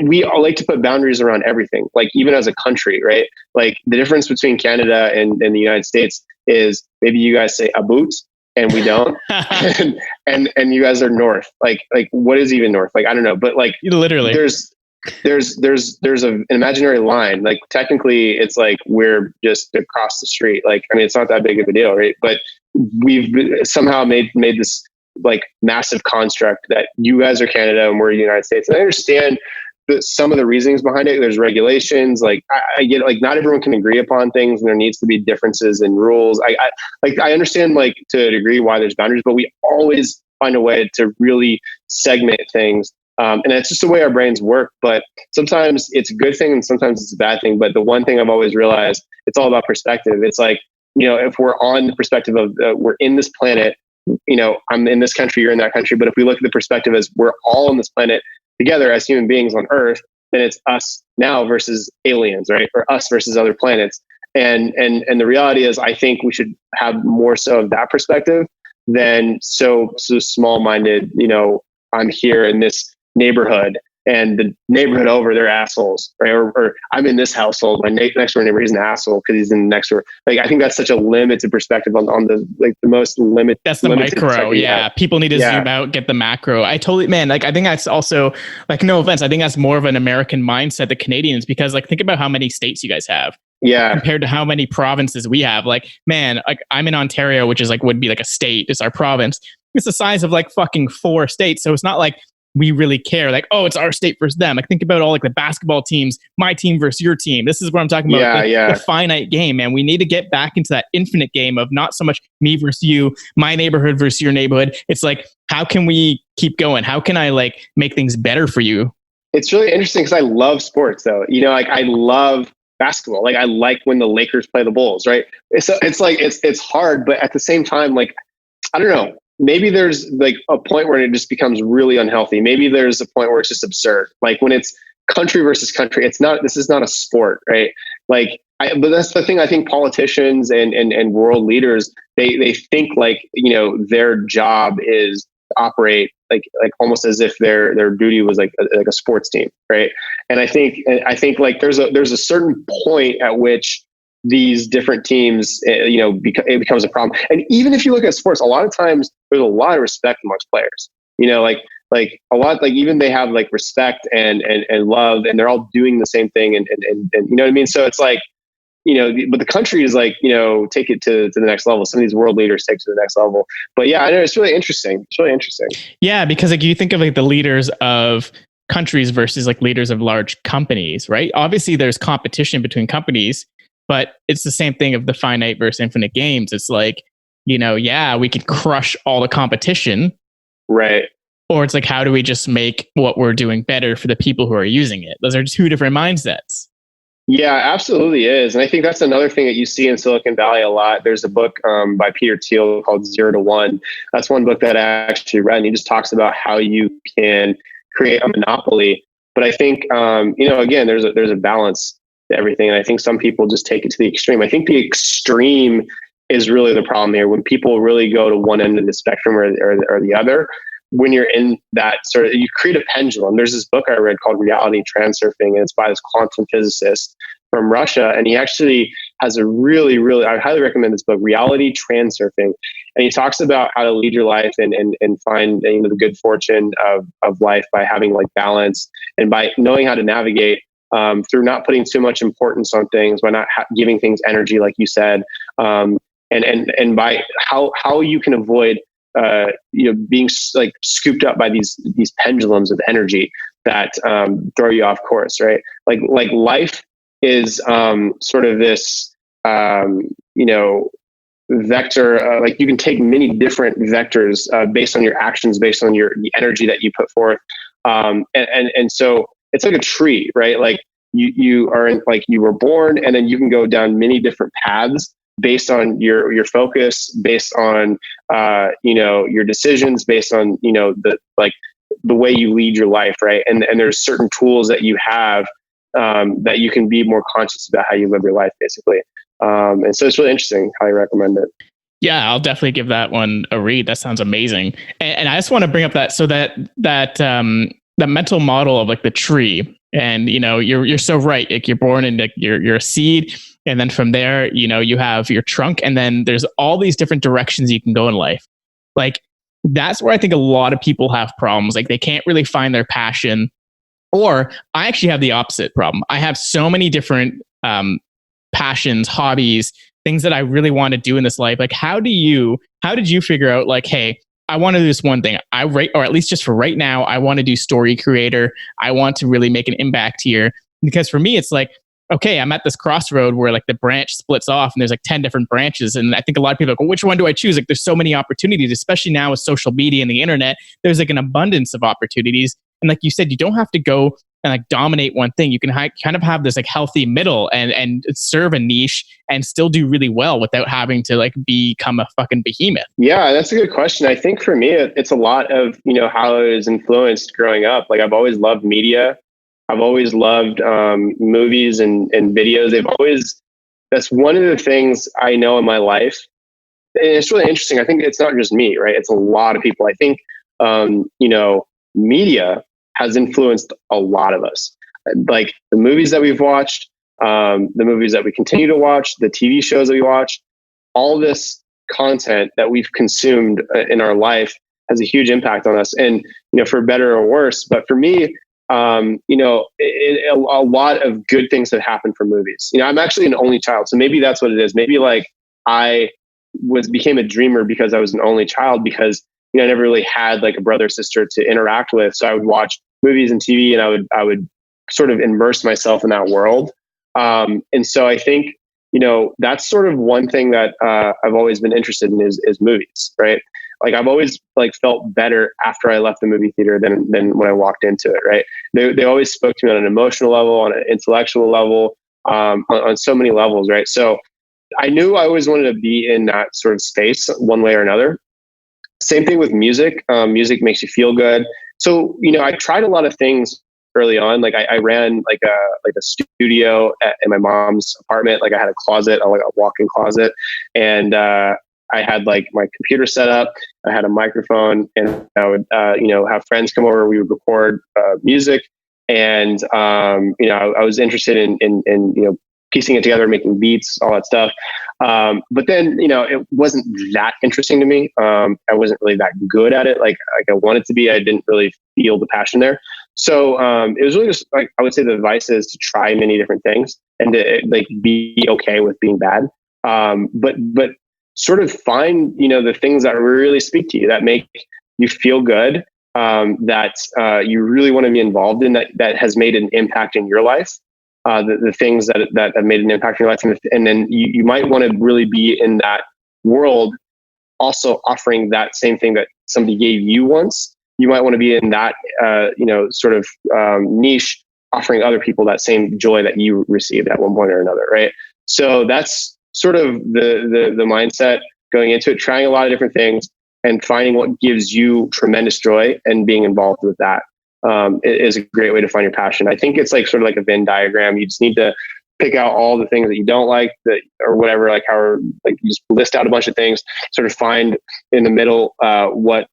we all like to put boundaries around everything. Like, even as a country, right? Like, the difference between Canada and the United States is maybe you guys say aboot and we don't, and you guys are north. Like what is even north? Like, I don't know, but like literally there's an imaginary line. Like, technically it's like we're just across the street. Like, I mean, it's not that big of a deal, right? But we've somehow made this like massive construct that you guys are Canada and we're the United States. And I understand some of the reasonings behind it. There's regulations. Like, I get, like, not everyone can agree upon things, and there needs to be differences in rules. I understand, like, to a degree why there's boundaries, but we always find a way to really segment things. And that's just the way our brains work. But sometimes it's a good thing and sometimes it's a bad thing. But the one thing I've always realized, it's all about perspective. It's like, if we're on the perspective of we're in this planet, I'm in this country, you're in that country. But if we look at the perspective as we're all on this planet together as human beings on Earth, then it's us now versus aliens, right? Or us versus other planets. And the reality is, I think we should have more so of that perspective than so small-minded. I'm here in this neighborhood, and the neighborhood over, they're assholes, right? Or I'm in this household, my next door neighbor is an asshole because he's in the next door. Like, I think that's such a limited perspective on the most limited. That's the micro. Yeah. People need to zoom out, get the macro. I think that's also, like, no offense, I think that's more of an American mindset than Canadians, because like, think about how many states you guys have. Yeah. Compared to how many provinces we have. Like, man, like, I'm in Ontario, which is like, would be like a state. It's our province. It's the size of like fucking 4 states. So it's not like we really care, like, oh, it's our state versus them. Like, think about all like the basketball teams, my team versus your team. This is what I'm talking about. The finite game, man. We need to get back into that infinite game of not so much me versus you, my neighborhood versus your neighborhood. It's like, how can we keep going? How can I like make things better for you? It's really interesting because I love sports, though. Like, I love basketball. Like, I like when the Lakers play the Bulls, right? It's like, it's hard, but at the same time, like, I don't know. Maybe there's like a point where it just becomes really unhealthy. Maybe there's a point where it's just absurd. Like, when it's country versus country, this is not a sport, right? Like, but that's the thing. I think politicians and world leaders, they think like, their job is operate like almost as if their duty was like a sports team, right? And I think like there's a certain point at which these different teams, it becomes a problem. And even if you look at sports, a lot of times there's a lot of respect amongst players. Like a lot, like even they have like respect and love, and they're all doing the same thing, and you know what I mean. So it's like, but the country is like, take it to the next level. Some of these world leaders take it to the next level. But yeah, I know it's really interesting. It's really interesting. Yeah, because like you think of like the leaders of countries versus like leaders of large companies, right? Obviously, there's competition between companies, but it's the same thing of the finite versus infinite games. It's like, yeah, we can crush all the competition, right? Or it's like, how do we just make what we're doing better for the people who are using it? Those are two different mindsets. Yeah, absolutely is. And I think that's another thing that you see in Silicon Valley a lot. There's a book by Peter Thiel called 0 to 1. That's one book that I actually read, and he just talks about how you can create a monopoly. But I think, again, there's a balance to everything. And I think some people just take it to the extreme. I think the extreme is really the problem here. When people really go to one end of the spectrum or the other, when you're in that sort of, you create a pendulum. There's this book I read called Reality Transurfing, and it's by this quantum physicist from Russia. And he actually has a really, really, I highly recommend this book, Reality Transurfing. And he talks about how to lead your life and find the good fortune of life by having like balance and by knowing how to navigate through not putting too much importance on things, by not giving things energy, like you said, and by how you can avoid being like scooped up by these pendulums of energy that throw you off course, right? Like life is sort of this vector. Like you can take many different vectors based on your actions, based on the energy that you put forth, and so it's like a tree, right? Like you are like you were born, and then you can go down many different paths based on your focus, based on your decisions, based on the way you lead your life, right? And there's certain tools that you have that you can be more conscious about how you live your life, basically. And so it's really interesting. Highly recommend it. Yeah, I'll definitely give that one a read. That sounds amazing. And I just want to bring up that mental model of like the tree. And you're so right. Like you're born and like you're a seed, and then from there, you have your trunk, and then there's all these different directions you can go in life. Like that's where I think a lot of people have problems. Like they can't really find their passion. Or I actually have the opposite problem. I have so many different passions, hobbies, things that I really want to do in this life. Like how did you figure out like, hey, I want to do this one thing. Or at least just for right now, I want to do story creator. I want to really make an impact here. Because for me, it's like, okay, I'm at this crossroad where like the branch splits off and there's like 10 different branches. And I think a lot of people are like, well, which one do I choose? Like there's so many opportunities, especially now with social media and the internet, there's like an abundance of opportunities. And like you said, you don't have to go and like dominate one thing. You can kind of have this like healthy middle and serve a niche and still do really well without having to like become a fucking behemoth. Yeah, that's a good question. I think for me, it's a lot of, how I was influenced growing up. Like I've always loved media. I've always loved movies and videos. That's one of the things I know in my life. And it's really interesting. I think it's not just me, right? It's a lot of people. I think, media has influenced a lot of us. Like the movies that we've watched, the movies that we continue to watch, the TV shows that we watch, all this content that we've consumed in our life has a huge impact on us, and for better or worse. But for me, a lot of good things have happened from movies. I'm actually an only child, so maybe that's what it is. Maybe like I became a dreamer because I was an only child, because I never really had like a brother or sister to interact with. So I would watch movies and TV, and I would sort of immerse myself in that world. And so I think that's sort of one thing that I've always been interested in is movies, right? Like I've always like felt better after I left the movie theater than when I walked into it, right? They always spoke to me on an emotional level, on an intellectual level, on so many levels, right? So I knew I always wanted to be in that sort of space one way or another. Same thing with music. Music makes you feel good. So, I tried a lot of things early on. Like I ran like a studio in my mom's apartment. Like I had a closet, like a walk-in closet. And I had like my computer set up, I had a microphone, and I would, have friends come over. We would record music, and I was interested in piecing it together, making beats, all that stuff. But then, it wasn't that interesting to me. I wasn't really that good at it, like I wanted to be. I didn't really feel the passion there. So it was really just like, I would say the advice is to try many different things and to like be okay with being bad. But sort of find, the things that really speak to you, that make you feel good, that you really want to be involved in, that has made an impact in your life. The things that have made an impact in your life. And then you might want to really be in that world, also offering that same thing that somebody gave you once. You might want to be in that, niche, offering other people that same joy that you received at one point or another. Right. So that's sort of the mindset going into it, trying a lot of different things and finding what gives you tremendous joy and being involved with that. Is a great way to find your passion. I think it's like sort of like a Venn diagram. You just need to pick out all the things that you don't like, or whatever, like you just list out a bunch of things, sort of find in the middle what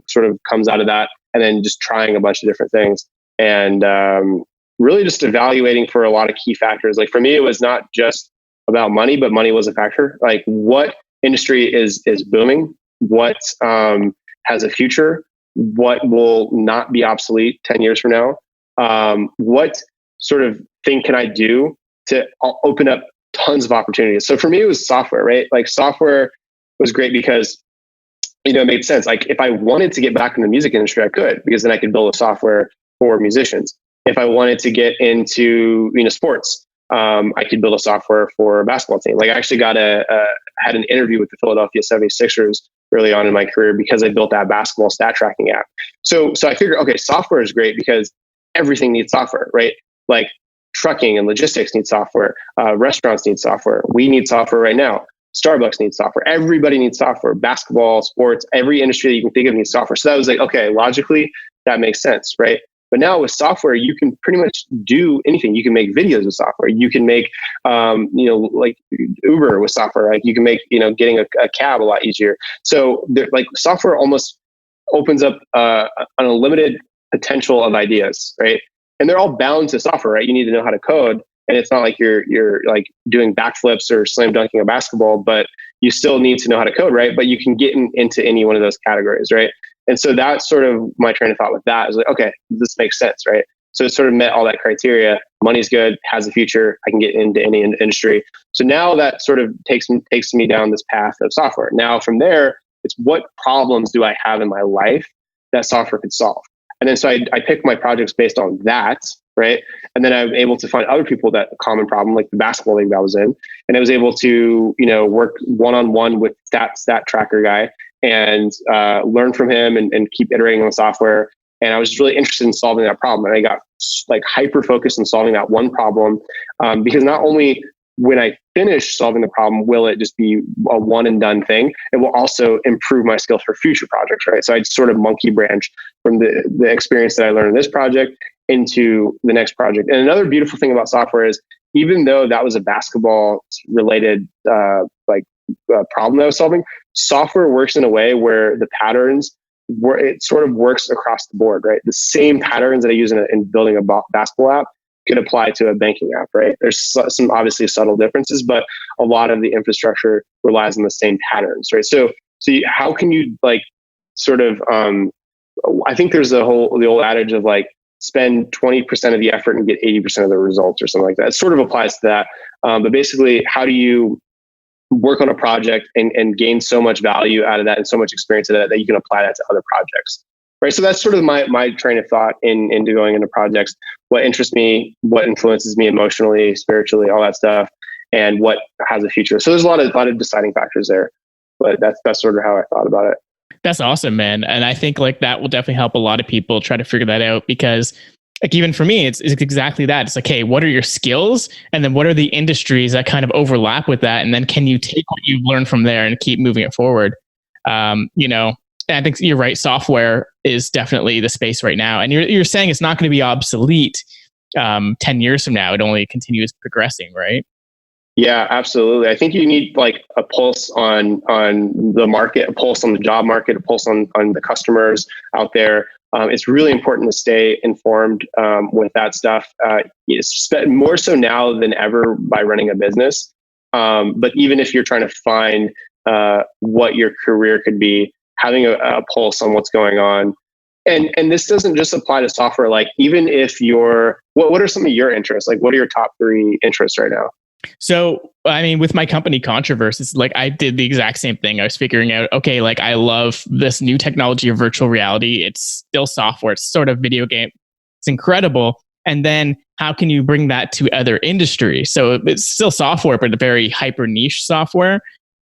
sort of comes out of that, and then just trying a bunch of different things, and really just evaluating for a lot of key factors. Like for me, it was not just about money, but money was a factor. Like what industry is booming, what has a future, what will not be obsolete 10 years from now, what sort of thing can I do to open up tons of opportunities. So for me, it was software, right? Like software was great because, it made sense. Like if I wanted to get back in the music industry, I could, because then I could build a software for musicians. If I wanted to get into, sports, I could build a software for a basketball team. Like I actually had an interview with the Philadelphia 76ers early on in my career because I built that basketball stat tracking app. So I figured, okay, software is great because everything needs software, right? Like trucking and logistics need software. Restaurants need software. We need software right now. Starbucks needs software. Everybody needs software. Basketball, sports, every industry that you can think of needs software. So that was like, okay, logically that makes sense, right? But now with software, you can pretty much do anything. You can make videos with software. You can make, like Uber with software. Like you can make, getting a cab a lot easier. So like software almost opens up an unlimited potential of ideas, right? And they're all bound to software, right? You need to know how to code, and it's not like you're like doing backflips or slam dunking a basketball, but you still need to know how to code, right? But you can get into any one of those categories, right? And so that's sort of my train of thought with that. I was like, okay, this makes sense, right? So it sort of met all that criteria. Money's good, has a future. I can get into any industry. So now that sort of takes me down this path of software. Now from there, it's what problems do I have in my life that software could solve? And then so I pick my projects based on that, right? And then I'm able to find other people that common problem, like the basketball league that I was in, and I was able to work one-on-one with stat tracker guy and learn from him and keep iterating on the software. And I was just really interested in solving that problem, and I got like hyper focused on solving that one problem, because not only when I finish solving the problem, will it just be a one and done thing? It will also improve my skills for future projects, right? So I'd sort of monkey branch from the experience that I learned in this project into the next project. And another beautiful thing about software is, even though that was a basketball related problem that I was solving, software works in a way where the patterns, where it sort of works across the board, right? The same patterns that I use in building a basketball app could apply to a banking app, right? There's some obviously subtle differences, but a lot of the infrastructure relies on the same patterns, right? So how can you I think there's the old adage of like, spend 20% of the effort and get 80% of the results or something like that. It sort of applies to that. But basically, how do you work on a project and gain so much value out of that and so much experience out of that you can apply that to other projects, right? So that's sort of my train of thought into going into projects. What interests me, what influences me emotionally, spiritually, all that stuff, and what has a future. So there's a lot of deciding factors there. But that's sort of how I thought about it. That's awesome, man. And I think like that will definitely help a lot of people try to figure that out, because like even for me, it's exactly that. It's like, hey, what are your skills? And then what are the industries that kind of overlap with that? And then can you take what you've learned from there and keep moving it forward? And I think you're right. Software is definitely the space right now. And you're saying it's not going to be obsolete 10 years from now. It only continues progressing, right? Yeah, absolutely. I think you need like a pulse on the market, a pulse on the job market, a pulse on the customers out there. It's really important to stay informed with that stuff. It's more so now than ever by running a business. But even if you're trying to find what your career could be, having a pulse on what's going on. And this doesn't just apply to software. Like even if what are some of your interests? Like what are your top 3 interests right now? So, I mean, with my company Controverse, it's like I did the exact same thing. I was figuring out, okay, like I love this new technology of virtual reality. It's still software, it's sort of video game. It's incredible. And then how can you bring that to other industries? So it's still software, but a very hyper niche software.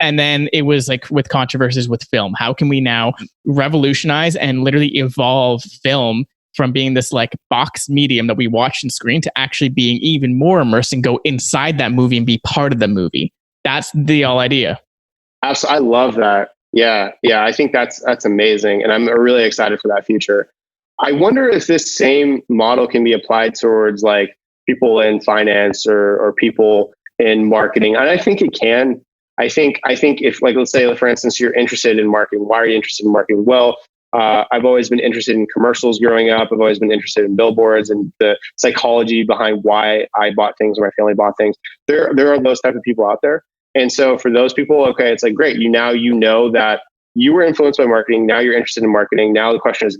And then it was like with Controversies with film. How can we now revolutionize and literally evolve film from being this like box medium that we watch and screen to actually being even more immersed and go inside that movie and be part of the movie? That's the whole idea. Absolutely. I love that. Yeah. Yeah. I think that's amazing. And I'm really excited for that future. I wonder if this same model can be applied towards like people in finance or people in marketing. And I think it can. I think if like, let's say, for instance, you're interested in marketing. Why are you interested in marketing? Well, I've always been interested in commercials growing up. I've always been interested in billboards and the psychology behind why I bought things or my family bought things. There are those type of people out there. And so for those people, okay, it's like, great. You know that you were influenced by marketing. Now you're interested in marketing. Now the question is,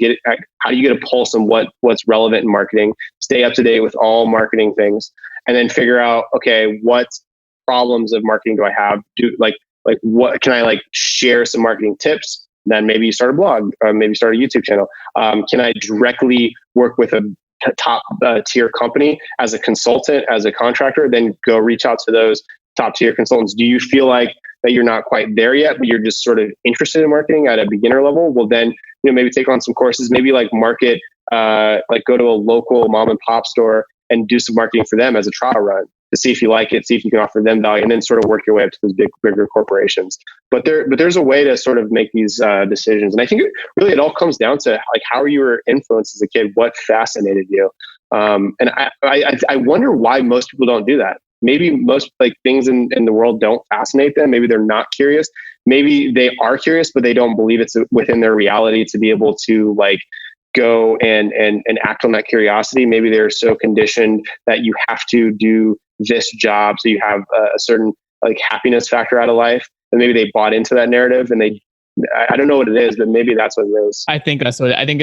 how do you get a pulse on what's relevant in marketing? Stay up to date with all marketing things, and then figure out, okay, what problems of marketing do I have? What can I like share some marketing tips? Then maybe you start a blog, maybe start a YouTube channel. Can I directly work with a top tier company as a consultant, as a contractor? Then go reach out to those top tier consultants. Do you feel like that you're not quite there yet, but you're just sort of interested in marketing at a beginner level? Well, then maybe take on some courses, maybe like market, like go to a local mom and pop store and do some marketing for them as a trial run to see if you like it, see if you can offer them value, and then sort of work your way up to those bigger corporations. But there's a way to sort of make these decisions. And I think it all comes down to like how you were influenced as a kid, what fascinated you. And I wonder why most people don't do that. Maybe most like things in the world don't fascinate them. Maybe they're not curious. Maybe they are curious, but they don't believe it's within their reality to be able to like go and act on that curiosity. Maybe they're so conditioned that you have to do this job so you have a certain like happiness factor out of life, and maybe they bought into that narrative, and I don't know what it is, but maybe that's what it is. I think it's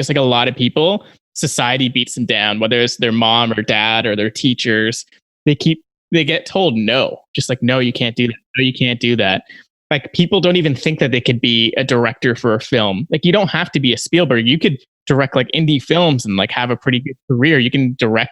like a lot of people, society beats them down, whether it's their mom or dad or their teachers. They get told no, just like, no, you can't do that. No, you can't do that. Like people don't even think that they could be a director for a film. Like you don't have to be a Spielberg. You could direct like indie films and like have a pretty good career. You can direct,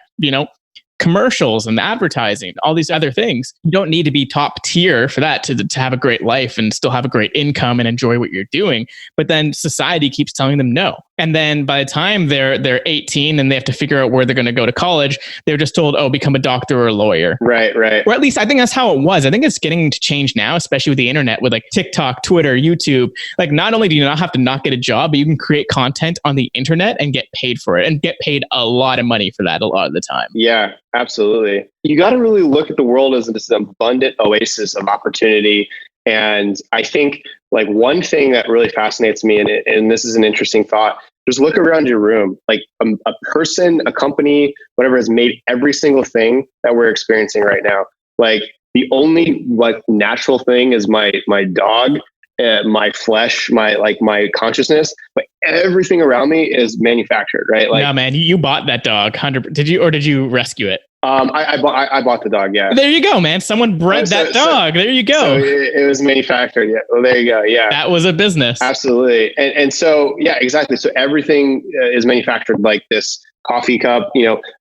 commercials and advertising, all these other things. You don't need to be top tier for that to have a great life and still have a great income and enjoy what you're doing. But then society keeps telling them no. And then by the time they're 18 and they have to figure out where they're going to go to college, they're just told, oh, become a doctor or a lawyer. Right. Or at least I think that's how it was. I think it's getting to change now, especially with the internet, with like TikTok, Twitter, YouTube. Like not only do you not have to not get a job, but you can create content on the internet and get paid for it and get paid a lot of money for that a lot of the time. Yeah, absolutely. You got to really look at the world as this abundant oasis of opportunity. And I think like one thing that really fascinates me, and this is an interesting thought, just look around your room. Like a person, a company, whatever has made every single thing that we're experiencing right now. Like the only like natural thing is my dog, my flesh, my consciousness, but everything around me is manufactured, right? Like, no, man, you bought that dog. 100%. Did you rescue it? I bought the dog. Yeah. There you go, man. Someone bred that dog. There you go. So it was manufactured. Yeah. Well, there you go. Yeah. That was a business. Absolutely. And so, yeah, exactly. So everything is manufactured, like this coffee cup,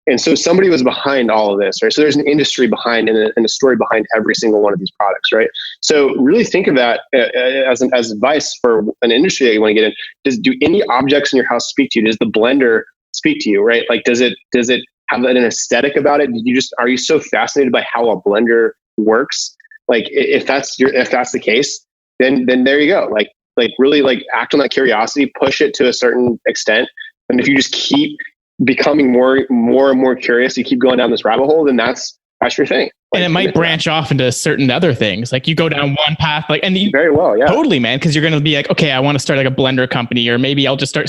and so somebody was behind all of this, right? So there's an industry behind and a story behind every single one of these products, right? So really think of that as advice for an industry that you want to get in. Do any objects in your house speak to you? Does the blender speak to you, right? Like, does it have an aesthetic about it? Are you so fascinated by how a blender works? Like, if that's the case, then there you go. Like really like act on that curiosity, push it to a certain extent. And if you just keep becoming more and more curious, you keep going down this rabbit hole, then that's your thing. And it might branch off into certain other things. Like you go down one path, like, and you very well, yeah, totally, man. Cause you're going to be like, okay, I want to start like a blender company, or maybe I'll just start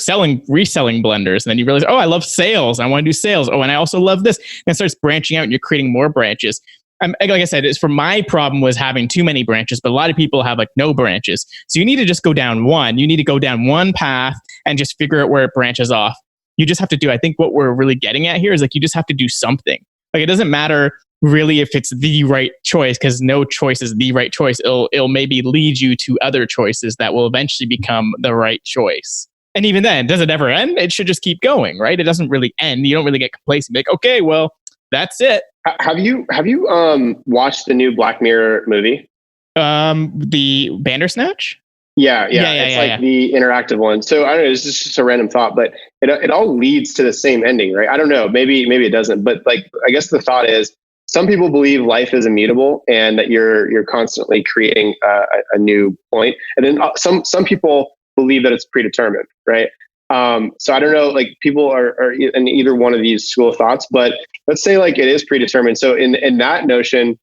reselling blenders. And then you realize, oh, I love sales. I want to do sales. Oh, and I also love this. And it starts branching out and you're creating more branches. Like I said, it's for my problem was having too many branches, but a lot of people have like no branches. So you need to just go down one. You need to go down one path and just figure out where it branches off. You just have to do, I think what we're really getting at here is like, you just have to do something. Like, it doesn't matter really if it's the right choice, because no choice is the right choice. It'll maybe lead you to other choices that will eventually become the right choice. And even then, does it ever end? It should just keep going, right? It doesn't really end. You don't really get complacent. Like, okay, well, that's it. Have you watched the new Black Mirror movie? The Bandersnatch? Yeah. It's the interactive one. So I don't know, it's just a random thought, but it all leads to the same ending, right? I don't know, maybe it doesn't, but like, I guess the thought is some people believe life is immutable and that you're constantly creating a new point. And then some people believe that it's predetermined, right? So I don't know, like people are in either one of these school of thoughts, but let's say like it is predetermined. So in that notion,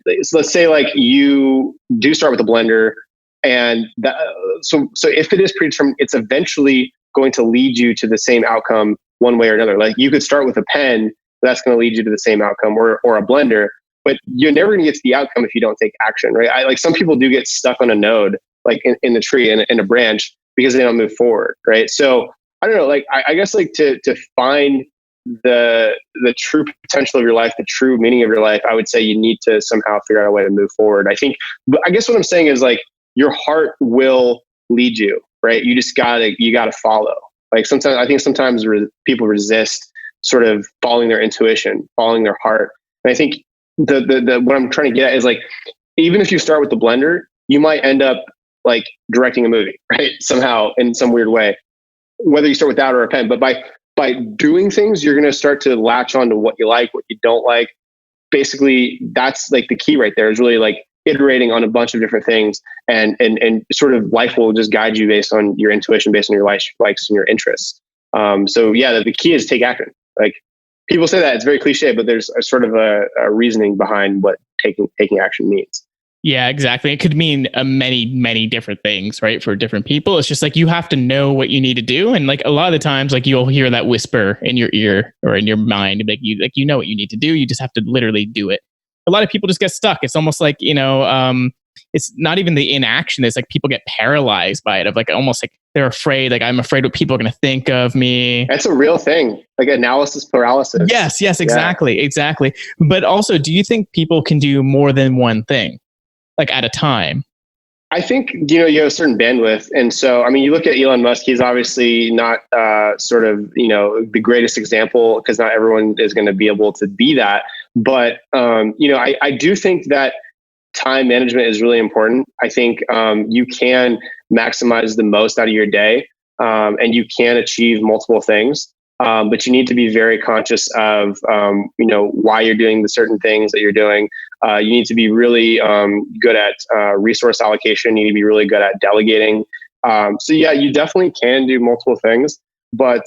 let's say like you do start with a blender, and so if it is predetermined, it's eventually going to lead you to the same outcome one way or another. Like you could start with a pen, that's going to lead you to the same outcome, or a blender, but you're never going to get to the outcome if you don't take action, right? Like some people do get stuck on a node, like in the tree, in a branch, because they don't move forward, right? So I don't know, like I guess like to find the true potential of your life, the true meaning of your life, I would say you need to somehow figure out a way to move forward. I guess what I'm saying is like your heart will lead you, right? You just gotta follow. Like sometimes people resist sort of following their intuition, following their heart. And I think the what I'm trying to get at is like, even if you start with the blender, you might end up like directing a movie, right? Somehow in some weird way, whether you start with that or a pen. But by doing things, you're going to start to latch on to what you like, what you don't like. Basically, that's like the key right there, is really like iterating on a bunch of different things, and sort of life will just guide you based on your intuition, based on your likes and your interests. So yeah, the key is take action. Like people say that it's very cliche, but there's a sort of a reasoning behind what taking action means. Yeah, exactly. It could mean many, many different things, right? For different people. It's just like you have to know what you need to do. And like a lot of the times, like you'll hear that whisper in your ear or in your mind, like you know what you need to do. You just have to literally do it. A lot of people just get stuck. It's almost like, it's not even the inaction. It's like people get paralyzed by it, of like almost like they're afraid. Like, I'm afraid what people are going to think of me. That's a real thing. Like analysis paralysis. Yes, exactly. But also, do you think people can do more than one thing? Like at a time? I think, you have a certain bandwidth. And so, I mean, you look at Elon Musk, he's obviously not sort of, the greatest example, because not everyone is going to be able to be that. But, I do think that time management is really important. I think you can maximize the most out of your day, and you can achieve multiple things. But you need to be very conscious of, why you're doing the certain things that you're doing. You need to be really good at resource allocation. You need to be really good at delegating. So yeah, you definitely can do multiple things. But,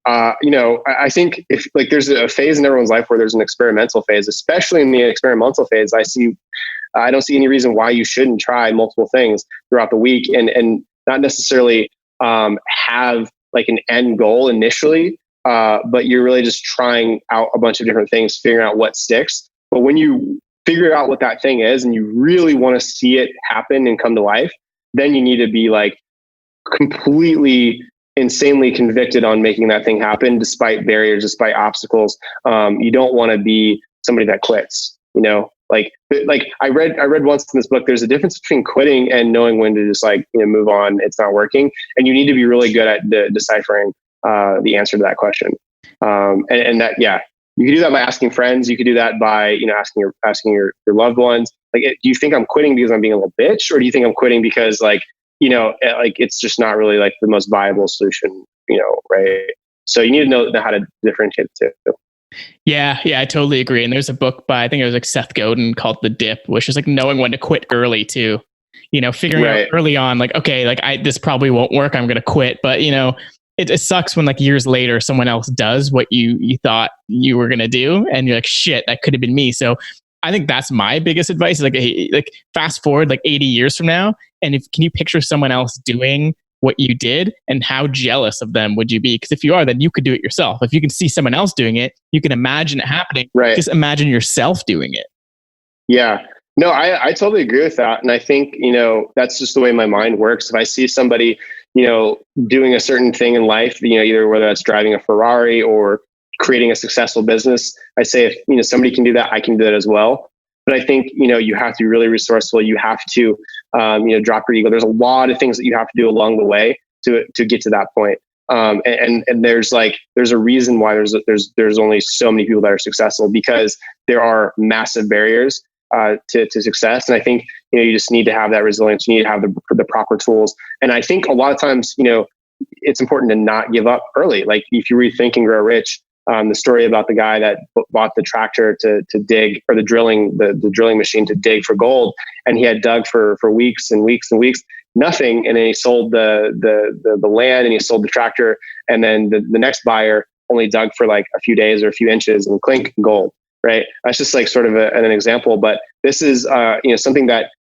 I think if like there's a phase in everyone's life where there's an experimental phase, especially in the experimental phase, I don't see any reason why you shouldn't try multiple things throughout the week, and not necessarily have like an end goal initially, but you're really just trying out a bunch of different things, figuring out what sticks. But when you figure out what that thing is and you really want to see it happen and come to life, then you need to be like completely insanely convicted on making that thing happen, despite barriers, despite obstacles. You don't want to be somebody that quits, like I read once in this book, there's a difference between quitting and knowing when to just like, move on. It's not working. And you need to be really good at deciphering the answer to that question. And that, yeah, you can do that by asking friends. You could do that by, asking your loved ones. Like, do you think I'm quitting because I'm being a little bitch? Or do you think I'm quitting because like it's just not really like the most viable solution, right? So you need to know how to differentiate the two. Yeah, I totally agree. And there's a book by, I think it was like Seth Godin, called The Dip, which is like knowing when to quit early too. Figuring out early on, like, okay, like this probably won't work, I'm going to quit. But, it sucks when like years later someone else does what you thought you were gonna do, and you're like, shit, that could have been me. So I think that's my biggest advice. Like, hey, like fast forward like 80 years from now, and can you picture someone else doing what you did, and how jealous of them would you be? Because if you are, then you could do it yourself. If you can see someone else doing it, you can imagine it happening. Right. Just imagine yourself doing it. Yeah. No, I totally agree with that. And I think, that's just the way my mind works. If I see somebody, doing a certain thing in life, either whether that's driving a Ferrari or creating a successful business, I say, if, somebody can do that, I can do that as well. But I think, you have to be really resourceful. You have to, drop your ego. There's a lot of things that you have to do along the way to get to that point. And there's a reason why there's only so many people that are successful, because there are massive barriers to success. And I think, you just need to have that resilience. You need to have the proper tools. And I think a lot of times, it's important to not give up early. Like if you read Think and Grow Rich, the story about the guy that bought the tractor to dig, or the drilling machine to dig for gold. And he had dug for weeks and weeks and weeks, nothing. And then he sold the land, and he sold the tractor. And then the next buyer only dug for like a few days or a few inches, and clink, gold. Right. That's just like sort of an example, but this is, something that,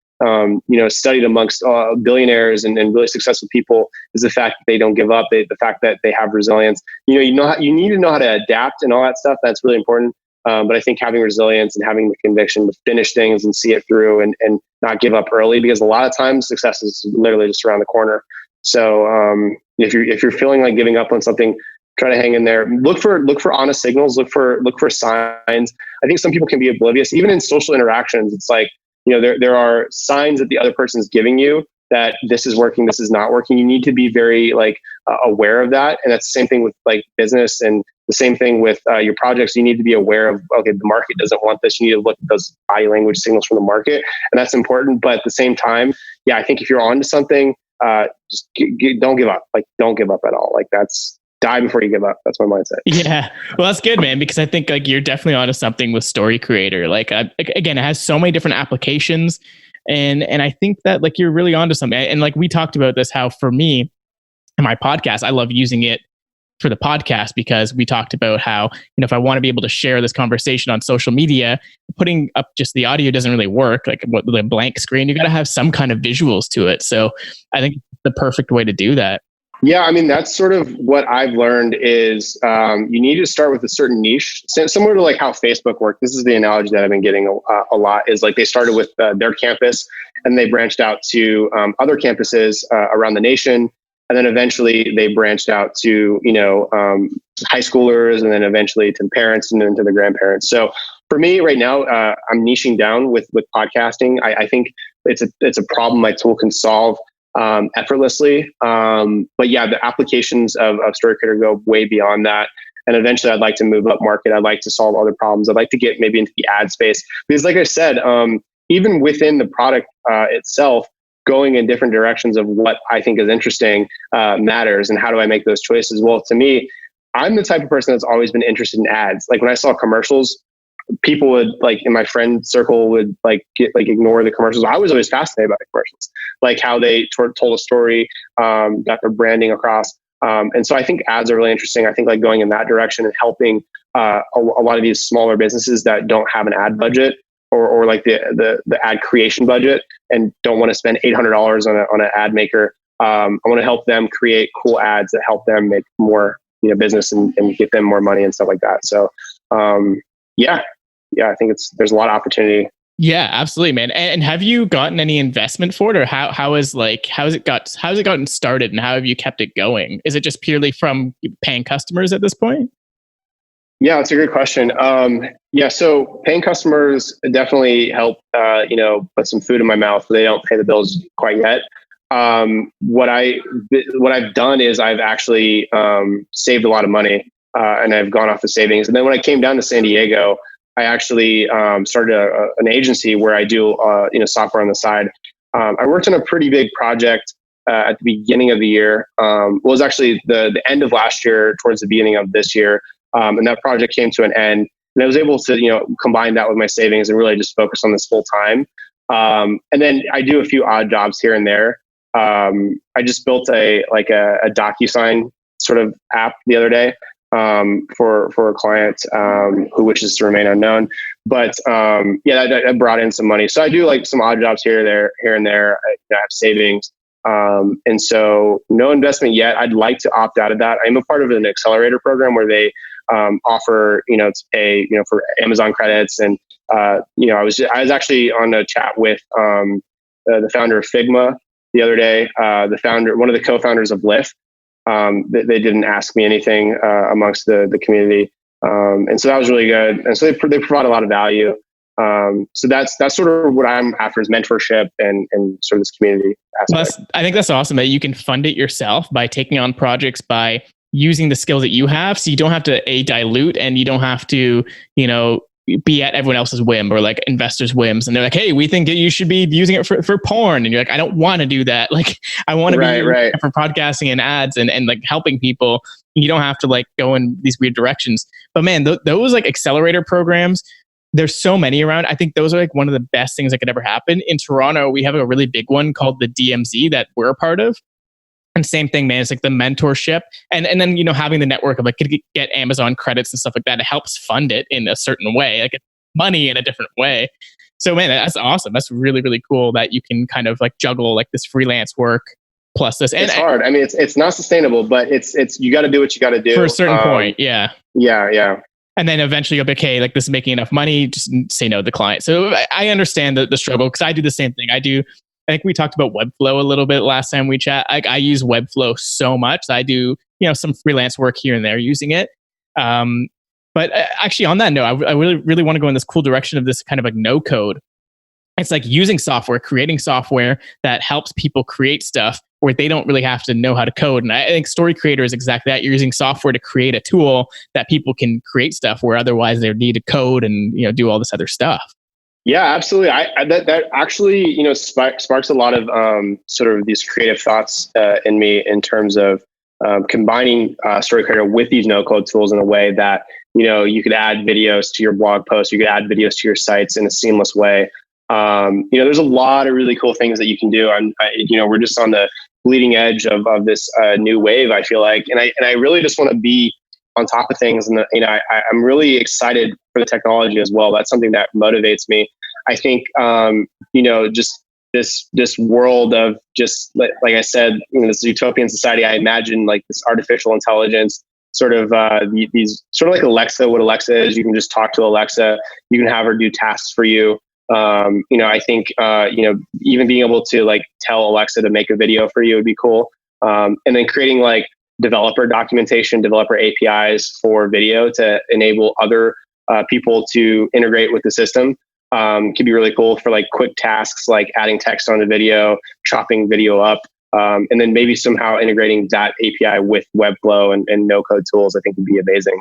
studied amongst billionaires and really successful people, is the fact that they don't give up. The fact that they have resilience. You need to know how to adapt and all that stuff. That's really important. But I think having resilience and having the conviction to finish things and see it through, and not give up early, because a lot of times success is literally just around the corner. So if you're feeling like giving up on something, try to hang in there. Look for honest signals. Look for signs. I think some people can be oblivious, even in social interactions. It's like, there are signs that the other person is giving you that this is working, this is not working. You need to be very aware of that. And that's the same thing with like business, and the same thing with your projects. You need to be aware of, okay, the market doesn't want this. You need to look at those body language signals from the market, and that's important. But at the same time, I think if you're onto something, just don't give up. Like, don't give up at all. Like, that's die before you give up. That's my mindset. Yeah. Well, that's good, man, because I think like you're definitely onto something with Story Creator. Like, again, it has so many different applications, and I think that like you're really onto something. And like we talked about this, how for me and my podcast, I love using it for the podcast, because we talked about how, if I want to be able to share this conversation on social media, putting up just the audio doesn't really work. Like the blank screen, you got to have some kind of visuals to it. So I think the perfect way to do that. Yeah, I mean, that's sort of what I've learned is you need to start with a certain niche, similar to like how Facebook worked. This is the analogy that I've been getting a lot, is like they started with their campus, and they branched out to other campuses around the nation. And then eventually they branched out to, high schoolers, and then eventually to the parents, and then to the grandparents. So for me right now, I'm niching down with podcasting. I think it's a problem my tool can solve effortlessly. But yeah, the applications of Story Creator go way beyond that. And eventually I'd like to move up market. I'd like to solve other problems. I'd like to get maybe into the ad space, because like I said, even within the product itself, going in different directions of what I think is interesting matters. And how do I make those choices? Well, to me, I'm the type of person that's always been interested in ads. Like when I saw commercials, people would like in my friend circle would ignore the commercials. I was always fascinated by the commercials, like how they told a story, got their branding across. And so I think ads are really interesting. I think like going in that direction and helping a lot of these smaller businesses that don't have an ad budget, or like the ad creation budget, and don't want to spend $800 on an ad maker. I want to help them create cool ads that help them make more business and get them more money and stuff like that. So yeah, I think there's a lot of opportunity. Yeah, absolutely, man. And have you gotten any investment for it, or how has it gotten started, and how have you kept it going? Is it just purely from paying customers at this point? Yeah, it's a good question. So paying customers definitely help, put some food in my mouth. They don't pay the bills quite yet. What I've done is I've actually saved a lot of money, and I've gone off the savings. And then when I came down to San Diego, I actually started an agency where I do software on the side. I worked on a pretty big project at the beginning of the year. It was actually the end of last year, towards the beginning of this year, and that project came to an end. And I was able to combine that with my savings and really just focus on this full time. And then I do a few odd jobs here and there. I just built a DocuSign sort of app the other day for a client who wishes to remain unknown. But that brought in some money. So I do like some odd jobs here and there. I have savings. And so no investment yet. I'd like to opt out of that. I'm a part of an accelerator program where they offer, to pay, for Amazon credits. And, I was actually on a chat with the founder of Figma the other day, one of the co-founders of Lyft. They didn't ask me anything amongst the community. And so that was really good. And so they provide a lot of value. So that's sort of what I'm after, is mentorship and sort of this community aspect. I think that's awesome that you can fund it yourself by taking on projects, by using the skills that you have. So you don't have to dilute, and you don't have to, be at everyone else's whim or like investors' whims. And they're like, hey, we think you should be using it for porn. And you're like, I don't want to do that. Like, I want to be using it for podcasting and ads and like helping people. You don't have to like go in these weird directions. But man, those like accelerator programs, there's so many around. I think those are like one of the best things that could ever happen. In Toronto, we have a really big one called the DMZ that we're a part of. And same thing, man. It's like the mentorship and then, having the network of like get Amazon credits and stuff like that. It helps fund it in a certain way, like money in a different way. So man, that's awesome. That's really, really cool that you can kind of like juggle like this freelance work plus this. And it's hard. I mean, it's not sustainable, but it's you got to do what you got to do for a certain point. Yeah. Yeah. And then eventually you'll be, okay, like this is making enough money, just say no to the client. So I understand the struggle, because I do the same thing. I think we talked about Webflow a little bit last time we chat. I use Webflow so much. I do, some freelance work here and there using it. But actually on that note, I really, really want to go in this cool direction of this kind of like no code. It's like using software, creating software that helps people create stuff where they don't really have to know how to code. And I think Story Creator is exactly that. You're using software to create a tool that people can create stuff where otherwise they need to code and, do all this other stuff. Yeah, absolutely. That actually, sparks a lot of sort of these creative thoughts in me in terms of combining Story Creator with these no-code tools in a way that, you could add videos to your blog posts, you could add videos to your sites in a seamless way. There's a lot of really cool things that you can do. We're just on the bleeding edge of this new wave, I feel like, and I really just want to be on top of things. And, I'm really excited for the technology as well. That's something that motivates me. I think, just this world of just like I said, this utopian society, I imagine like this artificial intelligence sort of, these sort of like Alexa, what Alexa is. You can just talk to Alexa. You can have her do tasks for you. I think, even being able to like tell Alexa to make a video for you would be cool. And then creating like developer documentation, developer APIs for video to enable other people to integrate with the system could be really cool for like quick tasks like adding text on a video, chopping video up, and then maybe somehow integrating that API with Webflow and no-code tools. I think would be amazing.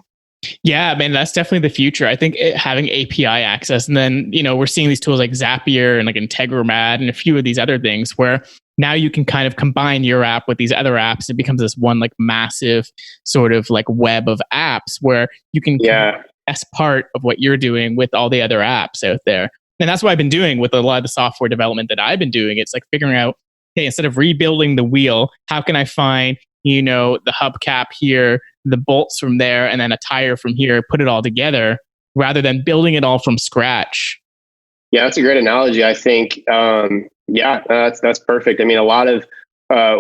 Yeah, man, that's definitely the future. I think having API access, and then, we're seeing these tools like Zapier and like Integromat and a few of these other things where now you can kind of combine your app with these other apps. It becomes this one like massive sort of like web of apps where you can best part of what you're doing with all the other apps out there. And that's what I've been doing with a lot of the software development that I've been doing. It's like figuring out, hey, instead of rebuilding the wheel, how can I find, the hubcap here, the bolts from there, and then a tire from here, put it all together rather than building it all from scratch. Yeah, that's a great analogy. I think, that's perfect. I mean, a lot of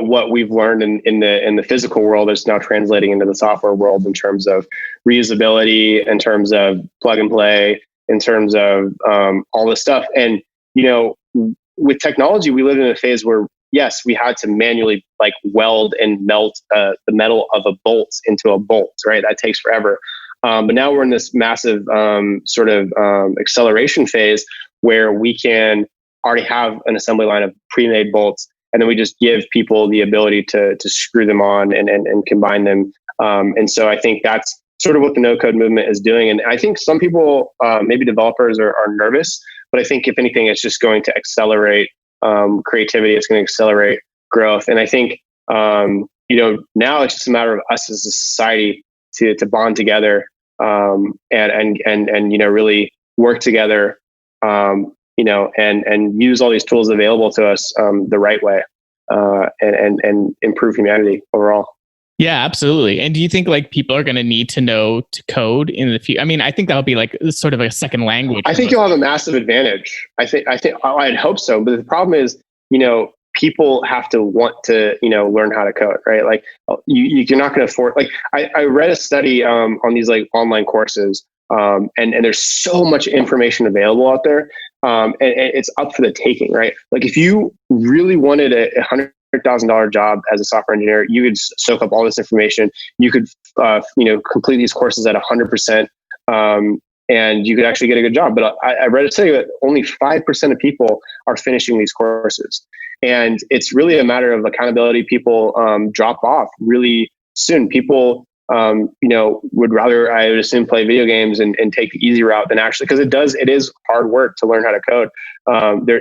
what we've learned in the physical world is now translating into the software world in terms of reusability, in terms of plug and play, in terms of all this stuff. And, with technology, we live in a phase where, yes, we had to manually like weld and melt the metal of a bolt into a bolt, right? That takes forever. But now we're in this massive sort of acceleration phase where we can already have an assembly line of pre-made bolts, and then we just give people the ability to screw them on and combine them. And so I think that's sort of what the no-code movement is doing. And I think some people, maybe developers, are nervous, but I think if anything, it's just going to accelerate creativity. It's going to accelerate growth. And I think, now it's just a matter of us as a society to bond together and really work together, and use all these tools available to us the right way and improve humanity overall. Yeah, absolutely. And do you think like people are going to need to know to code in the future? I mean, I think that'll be like sort of a second language. I think you'll have a massive advantage. I'd hope so. But the problem is, people have to want to, learn how to code, right? Like you're not going to afford, like I read a study on these like online courses, and there's so much information available out there. And it's up for the taking, right? Like if you really wanted a $100,000 job as a software engineer, you could soak up all this information. You could, complete these courses at 100%, and you could actually get a good job. But I read a study that only 5% of people are finishing these courses, and it's really a matter of accountability. People drop off really soon. People, would rather, I would assume, play video games and take the easy route than actually, because it is hard work to learn how to code.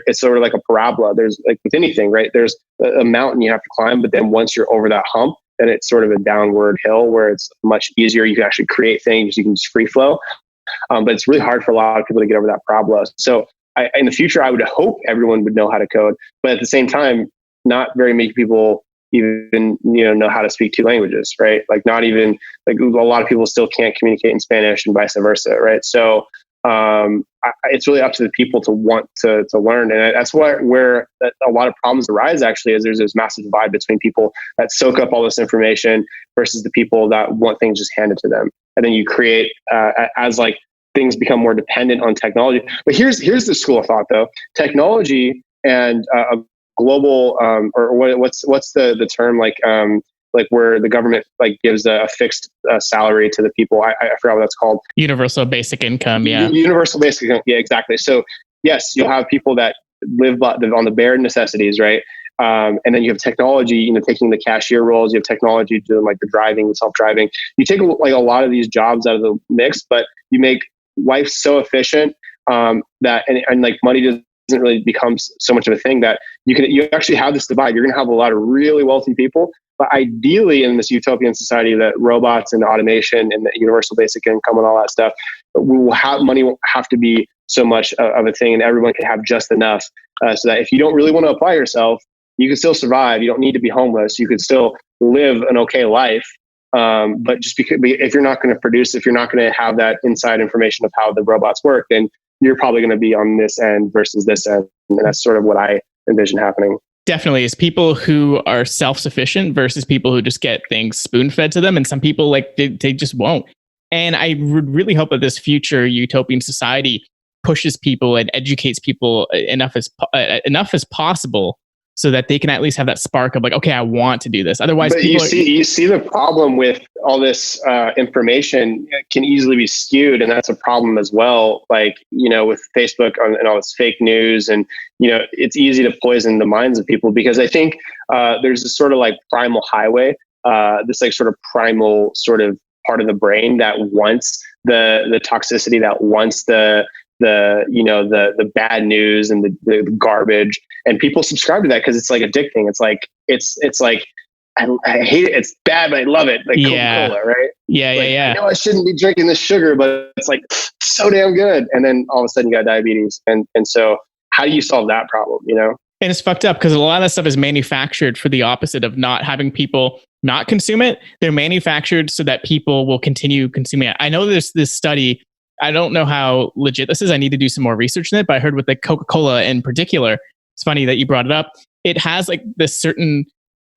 It's sort of like a parabola. There's like with anything, right? There's a mountain you have to climb, but then once you're over that hump, then it's sort of a downward hill where it's much easier. You can actually create things. You can just free flow. But it's really hard for a lot of people to get over that parabola. So in the future, I would hope everyone would know how to code, but at the same time, not very many people even know how to speak two languages, right? Like not even, like a lot of people still can't communicate in Spanish and vice versa, right? So it's really up to the people to want to learn, and that's where a lot of problems arise. Actually, is there's this massive divide between people that soak up all this information versus the people that want things just handed to them, and then you create as like things become more dependent on technology. But here's the school of thought though: technology and a global or what's the term, like where the government like gives a fixed salary to the people. I forgot what that's called. Universal basic income. Yeah. Universal basic income. Yeah, exactly. So yes, you'll have people that live on the bare necessities, right? And then you have technology, taking the cashier roles. You have technology doing like the driving, the self-driving. You take like a lot of these jobs out of the mix, but you make life so efficient that and like money doesn't really become so much of a thing that you actually have this divide. You're going to have a lot of really wealthy people, but ideally in this utopian society that robots and automation and the universal basic income and all that stuff, money won't have to be so much of a thing, and everyone can have just enough so that if you don't really want to apply yourself, you can still survive. You don't need to be homeless. You could still live an okay life. But just because if you're not going to produce, if you're not going to have that inside information of how the robots work, then you're probably going to be on this end versus this end. And that's sort of what I envision happening. Definitely is people who are self-sufficient versus people who just get things spoon-fed to them. And some people like they just won't. And I would really hope that this future utopian society pushes people and educates people enough as possible so that they can at least have that spark of like, okay, I want to do this. Otherwise, but you see the problem with all this information can easily be skewed, and that's a problem as well. Like with Facebook and all this fake news, and it's easy to poison the minds of people because I think there's this sort of like primal highway, this like sort of primal sort of part of the brain that wants the toxicity, that wants the bad news and the garbage, and people subscribe to that because it's like addicting. It's like it's like I hate it. It's bad, but I love it. Like Coca-Cola, right? Yeah. I know I shouldn't be drinking this sugar, but it's like so damn good. And then all of a sudden you got diabetes. And so how do you solve that problem? And it's fucked up because a lot of that stuff is manufactured for the opposite of not having people not consume it. They're manufactured so that people will continue consuming it. I know there's this study. I don't know how legit this is. I need to do some more research in it, but I heard with the Coca-Cola in particular, it's funny that you brought it up. It has like this certain,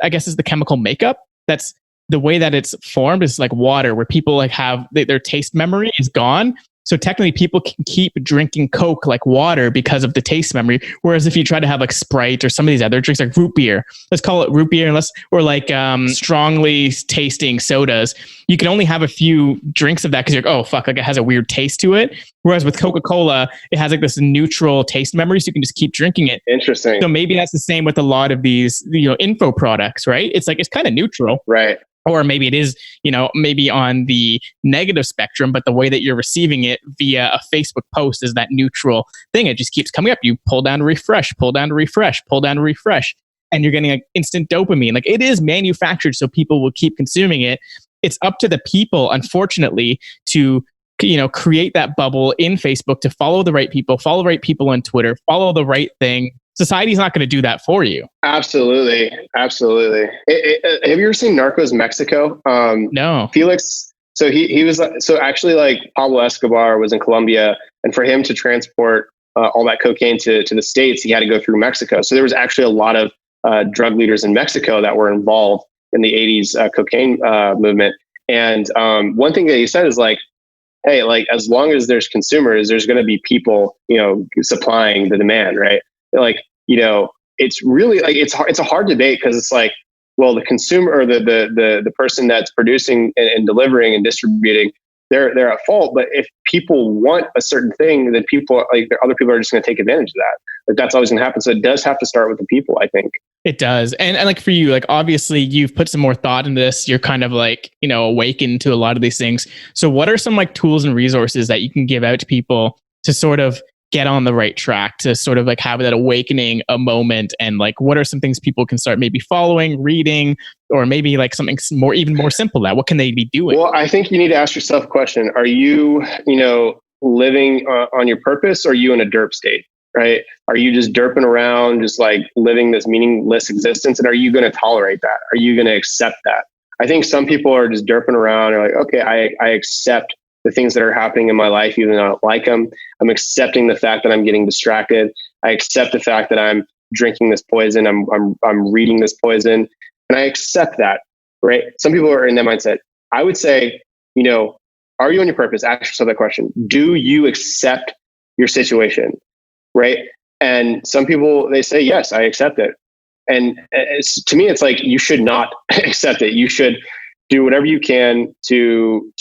I guess is the chemical makeup. That's the way that it's formed is like water, where people like have their taste memory is gone. So technically people can keep drinking Coke like water because of the taste memory. Whereas if you try to have like Sprite or some of these other drinks like root beer, let's call it root beer, or like strongly tasting sodas, you can only have a few drinks of that because you're like, oh fuck, like it has a weird taste to it. Whereas with Coca-Cola, it has like this neutral taste memory, so you can just keep drinking it. Interesting. So maybe that's the same with a lot of these, info products, right? It's like, it's kind of neutral. Right. Or maybe it is, maybe on the negative spectrum, but the way that you're receiving it via a Facebook post is that neutral thing. It just keeps coming up. You pull down to refresh, pull down to refresh, pull down to refresh, and you're getting like instant dopamine. Like it is manufactured so people will keep consuming it. It's up to the people, unfortunately, to create that bubble in Facebook, to follow the right people on Twitter, follow the right thing, society's not going to do that for you. Absolutely. Absolutely. Have you ever seen Narcos Mexico? No. Felix. So he was, so actually like Pablo Escobar was in Colombia, and for him to transport all that cocaine to the States, he had to go through Mexico. So there was actually a lot of drug leaders in Mexico that were involved in the 80s cocaine movement. And one thing that he said is like, hey, like as long as there's consumers, there's going to be people, supplying the demand, right? Like, it's really like it's a hard debate, because it's like, well, the consumer or the person that's producing and delivering and distributing, they're at fault. But if people want a certain thing, then other people are just going to take advantage of that. Like that's always going to happen. So it does have to start with the people, I think. It does. And like for you, like obviously you've put some more thought into this. You're kind of like, awakened to a lot of these things. So what are some like tools and resources that you can give out to people to sort of get on the right track, to sort of like have that awakening a moment? And like, what are some things people can start maybe following, reading, or maybe like something even more simple? That what can they be doing? Well, I think you need to ask yourself a question. Are you, living on your purpose, or are you in a derp state? Right? Are you just derping around, just like living this meaningless existence? And are you going to tolerate that? Are you going to accept that? I think some people are just derping around and like, okay, I accept the things that are happening in my life, even though I don't like them. I'm accepting the fact that I'm getting distracted. I accept the fact that I'm drinking this poison. I'm reading this poison, and I accept that. Right? Some people are in that mindset. I would say, are you on your purpose? Ask yourself that question. Do you accept your situation? Right? And some people, they say, yes, I accept it. And to me, it's like, you should not accept it. You should do whatever you can to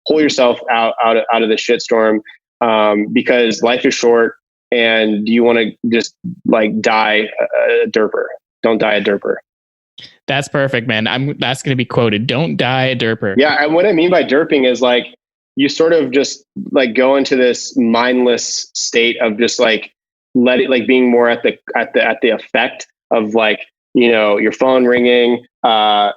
pull yourself out of the shitstorm, because life is short, and you want to just like die a derper. Don't die a derper. That's perfect, man. That's going to be quoted. Don't die a derper. Yeah. And what I mean by derping is like, you sort of just like go into this mindless state of just like let it, like being more at the effect of like, your phone ringing, the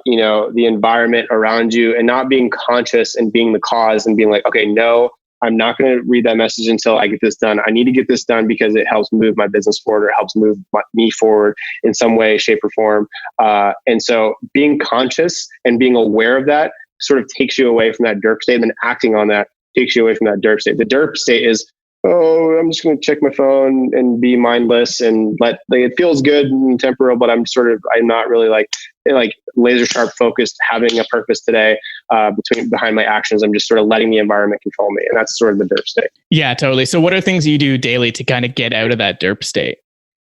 environment around you, and not being conscious and being the cause and being like, okay, no, I'm not going to read that message until I get this done. I need to get this done because it helps move my business forward, or it helps move me forward in some way, shape, or form. And so being conscious and being aware of that sort of takes you away from that derp state, and then acting on that takes you away from that derp state. The derp state is, oh, I'm just going to check my phone and be mindless, and it feels good and temporal, but I'm not really like laser sharp focused, having a purpose today behind my actions. I'm just sort of letting the environment control me. And that's sort of the derp state. Yeah, totally. So what are things you do daily to kind of get out of that derp state?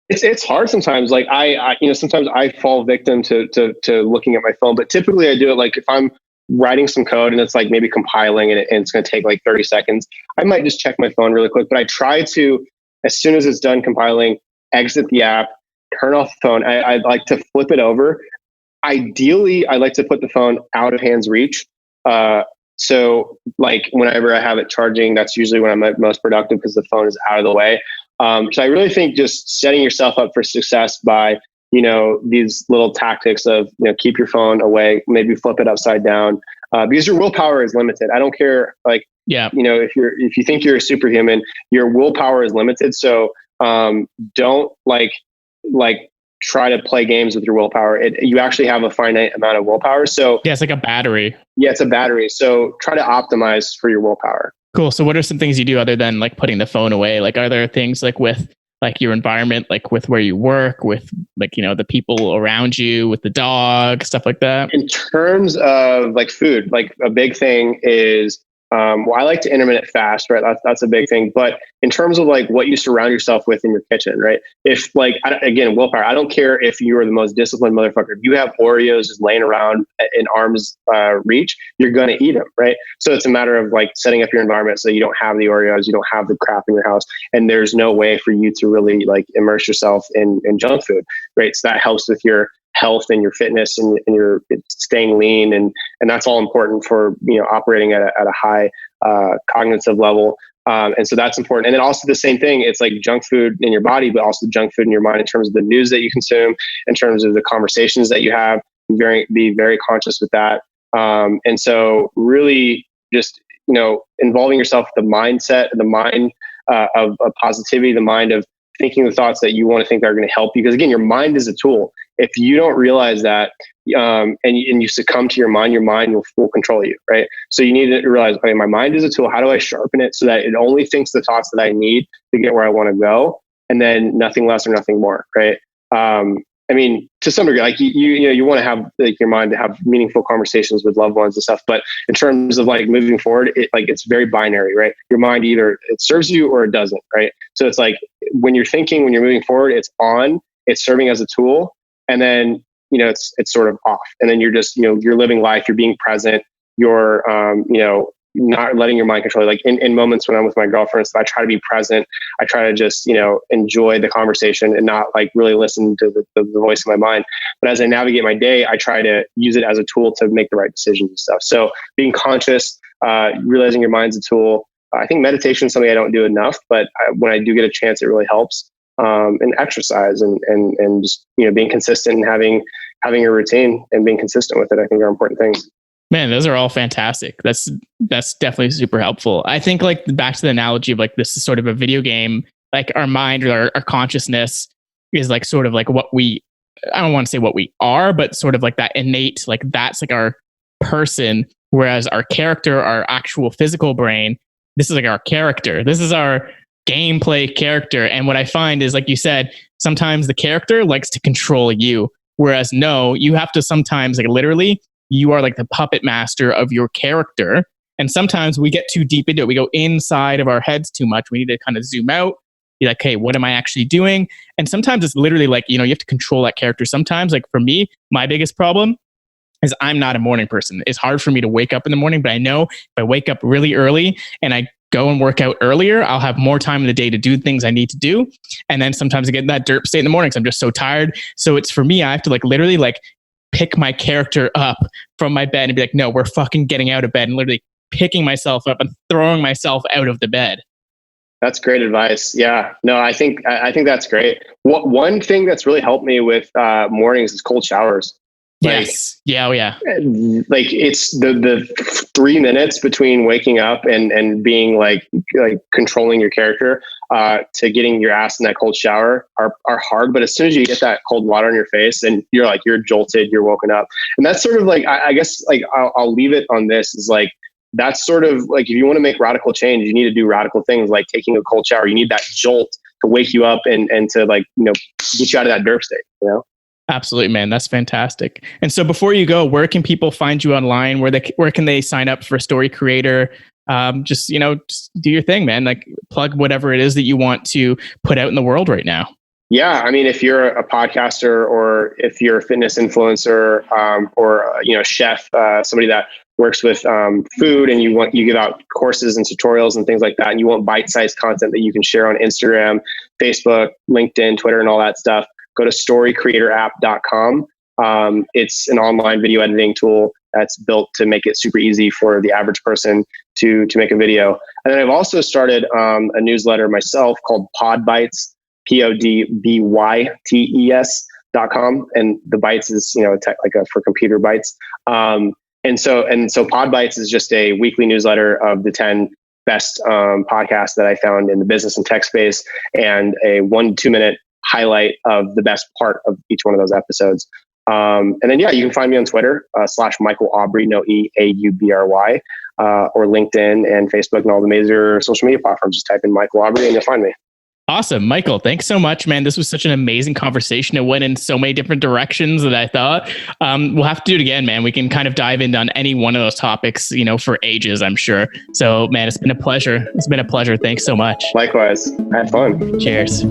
It's hard sometimes. Like I sometimes I fall victim to looking at my phone, but typically I do it like if I'm writing some code and it's like maybe compiling and it's going to take like 30 seconds, I might just check my phone really quick. But I try to, as soon as it's done compiling, exit the app, turn off the phone. I like to flip it over. Ideally, I like to put the phone out of hand's reach. So like whenever I have it charging, that's usually when I'm most productive, because the phone is out of the way. So I really think just setting yourself up for success by these little tactics of, keep your phone away, maybe flip it upside down, because your willpower is limited. I don't care. Like, yeah, if you think you're a superhuman, your willpower is limited. So, don't like try to play games with your willpower. You actually have a finite amount of willpower. So yeah, it's like a battery. Yeah, it's a battery. So try to optimize for your willpower. Cool. So what are some things you do other than like putting the phone away? Like, are there things like with like your environment, like with where you work, with like, the people around you, with the dog, stuff like that? In terms of like food, like a big thing is, I like to intermittent fast, right? That's a big thing. But in terms of like what you surround yourself with in your kitchen, right? If like, again, willpower, I don't care if you are the most disciplined motherfucker. If you have Oreos just laying around in arm's reach, you're going to eat them, right? So it's a matter of like setting up your environment so you don't have the Oreos, you don't have the crap in your house, and there's no way for you to really like immerse yourself in junk food, right? So that helps with your health and your fitness and your staying lean, and that's all important for operating at a high cognitive level, and so that's important. And then also the same thing, it's like junk food in your body, but also junk food in your mind in terms of the news that you consume, in terms of the conversations that you have. Be very conscious with that, and so really just involving yourself with the mindset, the mind of positivity, the mind of thinking the thoughts that you want to think are going to help you. Because again, your mind is a tool. If you don't realize that, and you succumb to your mind will control you, right? So you need to realize, okay, my mind is a tool. How do I sharpen it so that it only thinks the thoughts that I need to get where I want to go, and then nothing less or nothing more, right? I mean, to some degree, like you want to have like your mind to have meaningful conversations with loved ones and stuff. But in terms of like moving forward, it's very binary, right? Your mind either it serves you or it doesn't, right? So it's like when you're thinking, when you're moving forward, it's on, it's serving as a tool, and then it's sort of off, and then you're just you're living life, you're being present, you're not letting your mind control you. Like in moments when I'm with my girlfriend, so I try to be present. I try to just, enjoy the conversation and not like really listen to the voice of my mind. But as I navigate my day, I try to use it as a tool to make the right decisions and stuff. So being conscious, realizing your mind's a tool. I think meditation is something I don't do enough, but when I do get a chance, it really helps. And exercise and just, being consistent and having a routine and being consistent with it, I think are important things. Man, those are all fantastic. That's definitely super helpful. I think like back to the analogy of like this is sort of a video game, like our mind or our consciousness is like sort of like I don't want to say what we are, but sort of like that innate, like that's like our person. Whereas our character, our actual physical brain, this is like our character. This is our gameplay character. And what I find is, like you said, sometimes the character likes to control you. Whereas no, you have to sometimes like literally, you are like the puppet master of your character. And sometimes we get too deep into it. We go inside of our heads too much. We need to kind of zoom out. Be like, hey, what am I actually doing? And sometimes it's literally like, you have to control that character. Sometimes, like for me, my biggest problem is I'm not a morning person. It's hard for me to wake up in the morning, but I know if I wake up really early and I go and work out earlier, I'll have more time in the day to do things I need to do. And then sometimes I get in that derp state in the morning because I'm just so tired. So it's for me, I have to like literally like pick my character up from my bed and be like, no, we're fucking getting out of bed, and literally picking myself up and throwing myself out of the bed. That's great advice. Yeah, no, I think that's great. One thing that's really helped me with mornings is cold showers. Yes. Yeah. Oh, yeah. Like it's the 3 minutes between waking up and being like controlling your character to getting your ass in that cold shower are hard. But as soon as you get that cold water on your face and you're jolted, you're woken up. And that's sort of like, I guess like I'll leave it on this is like, that's sort of like, if you want to make radical change, you need to do radical things like taking a cold shower. You need that jolt to wake you up and to like, get you out of that derp state, Absolutely, man. That's fantastic. And so before you go, where can people find you online? Where can they sign up for a story creator? Just do your thing, man. Like plug whatever it is that you want to put out in the world right now. Yeah. I mean, if you're a podcaster or if you're a fitness influencer, or a chef, somebody that works with food, and you give out courses and tutorials and things like that, and you want bite-sized content that you can share on Instagram, Facebook, LinkedIn, Twitter, and all that stuff, go to storycreatorapp.com. It's an online video editing tool that's built to make it super easy for the average person to make a video. And then I've also started a newsletter myself called Pod Bites, PodBytes.com. And the bites is, for computer bites. And so Pod Bites is just a weekly newsletter of the 10 best podcasts that I found in the business and tech space, and a 1 to 2 minute highlight of the best part of each one of those episodes. And then, you can find me on Twitter, /Michael Aubry, no E, AUBRY, or LinkedIn and Facebook and all the major social media platforms. Just type in Michael Aubry and you'll find me. Awesome. Michael, thanks so much, man. This was such an amazing conversation. It went in so many different directions that I thought. We'll have to do it again, man. We can kind of dive into on any one of those topics, for ages, I'm sure. So, man, it's been a pleasure. It's been a pleasure. Thanks so much. Likewise. I had fun. Cheers.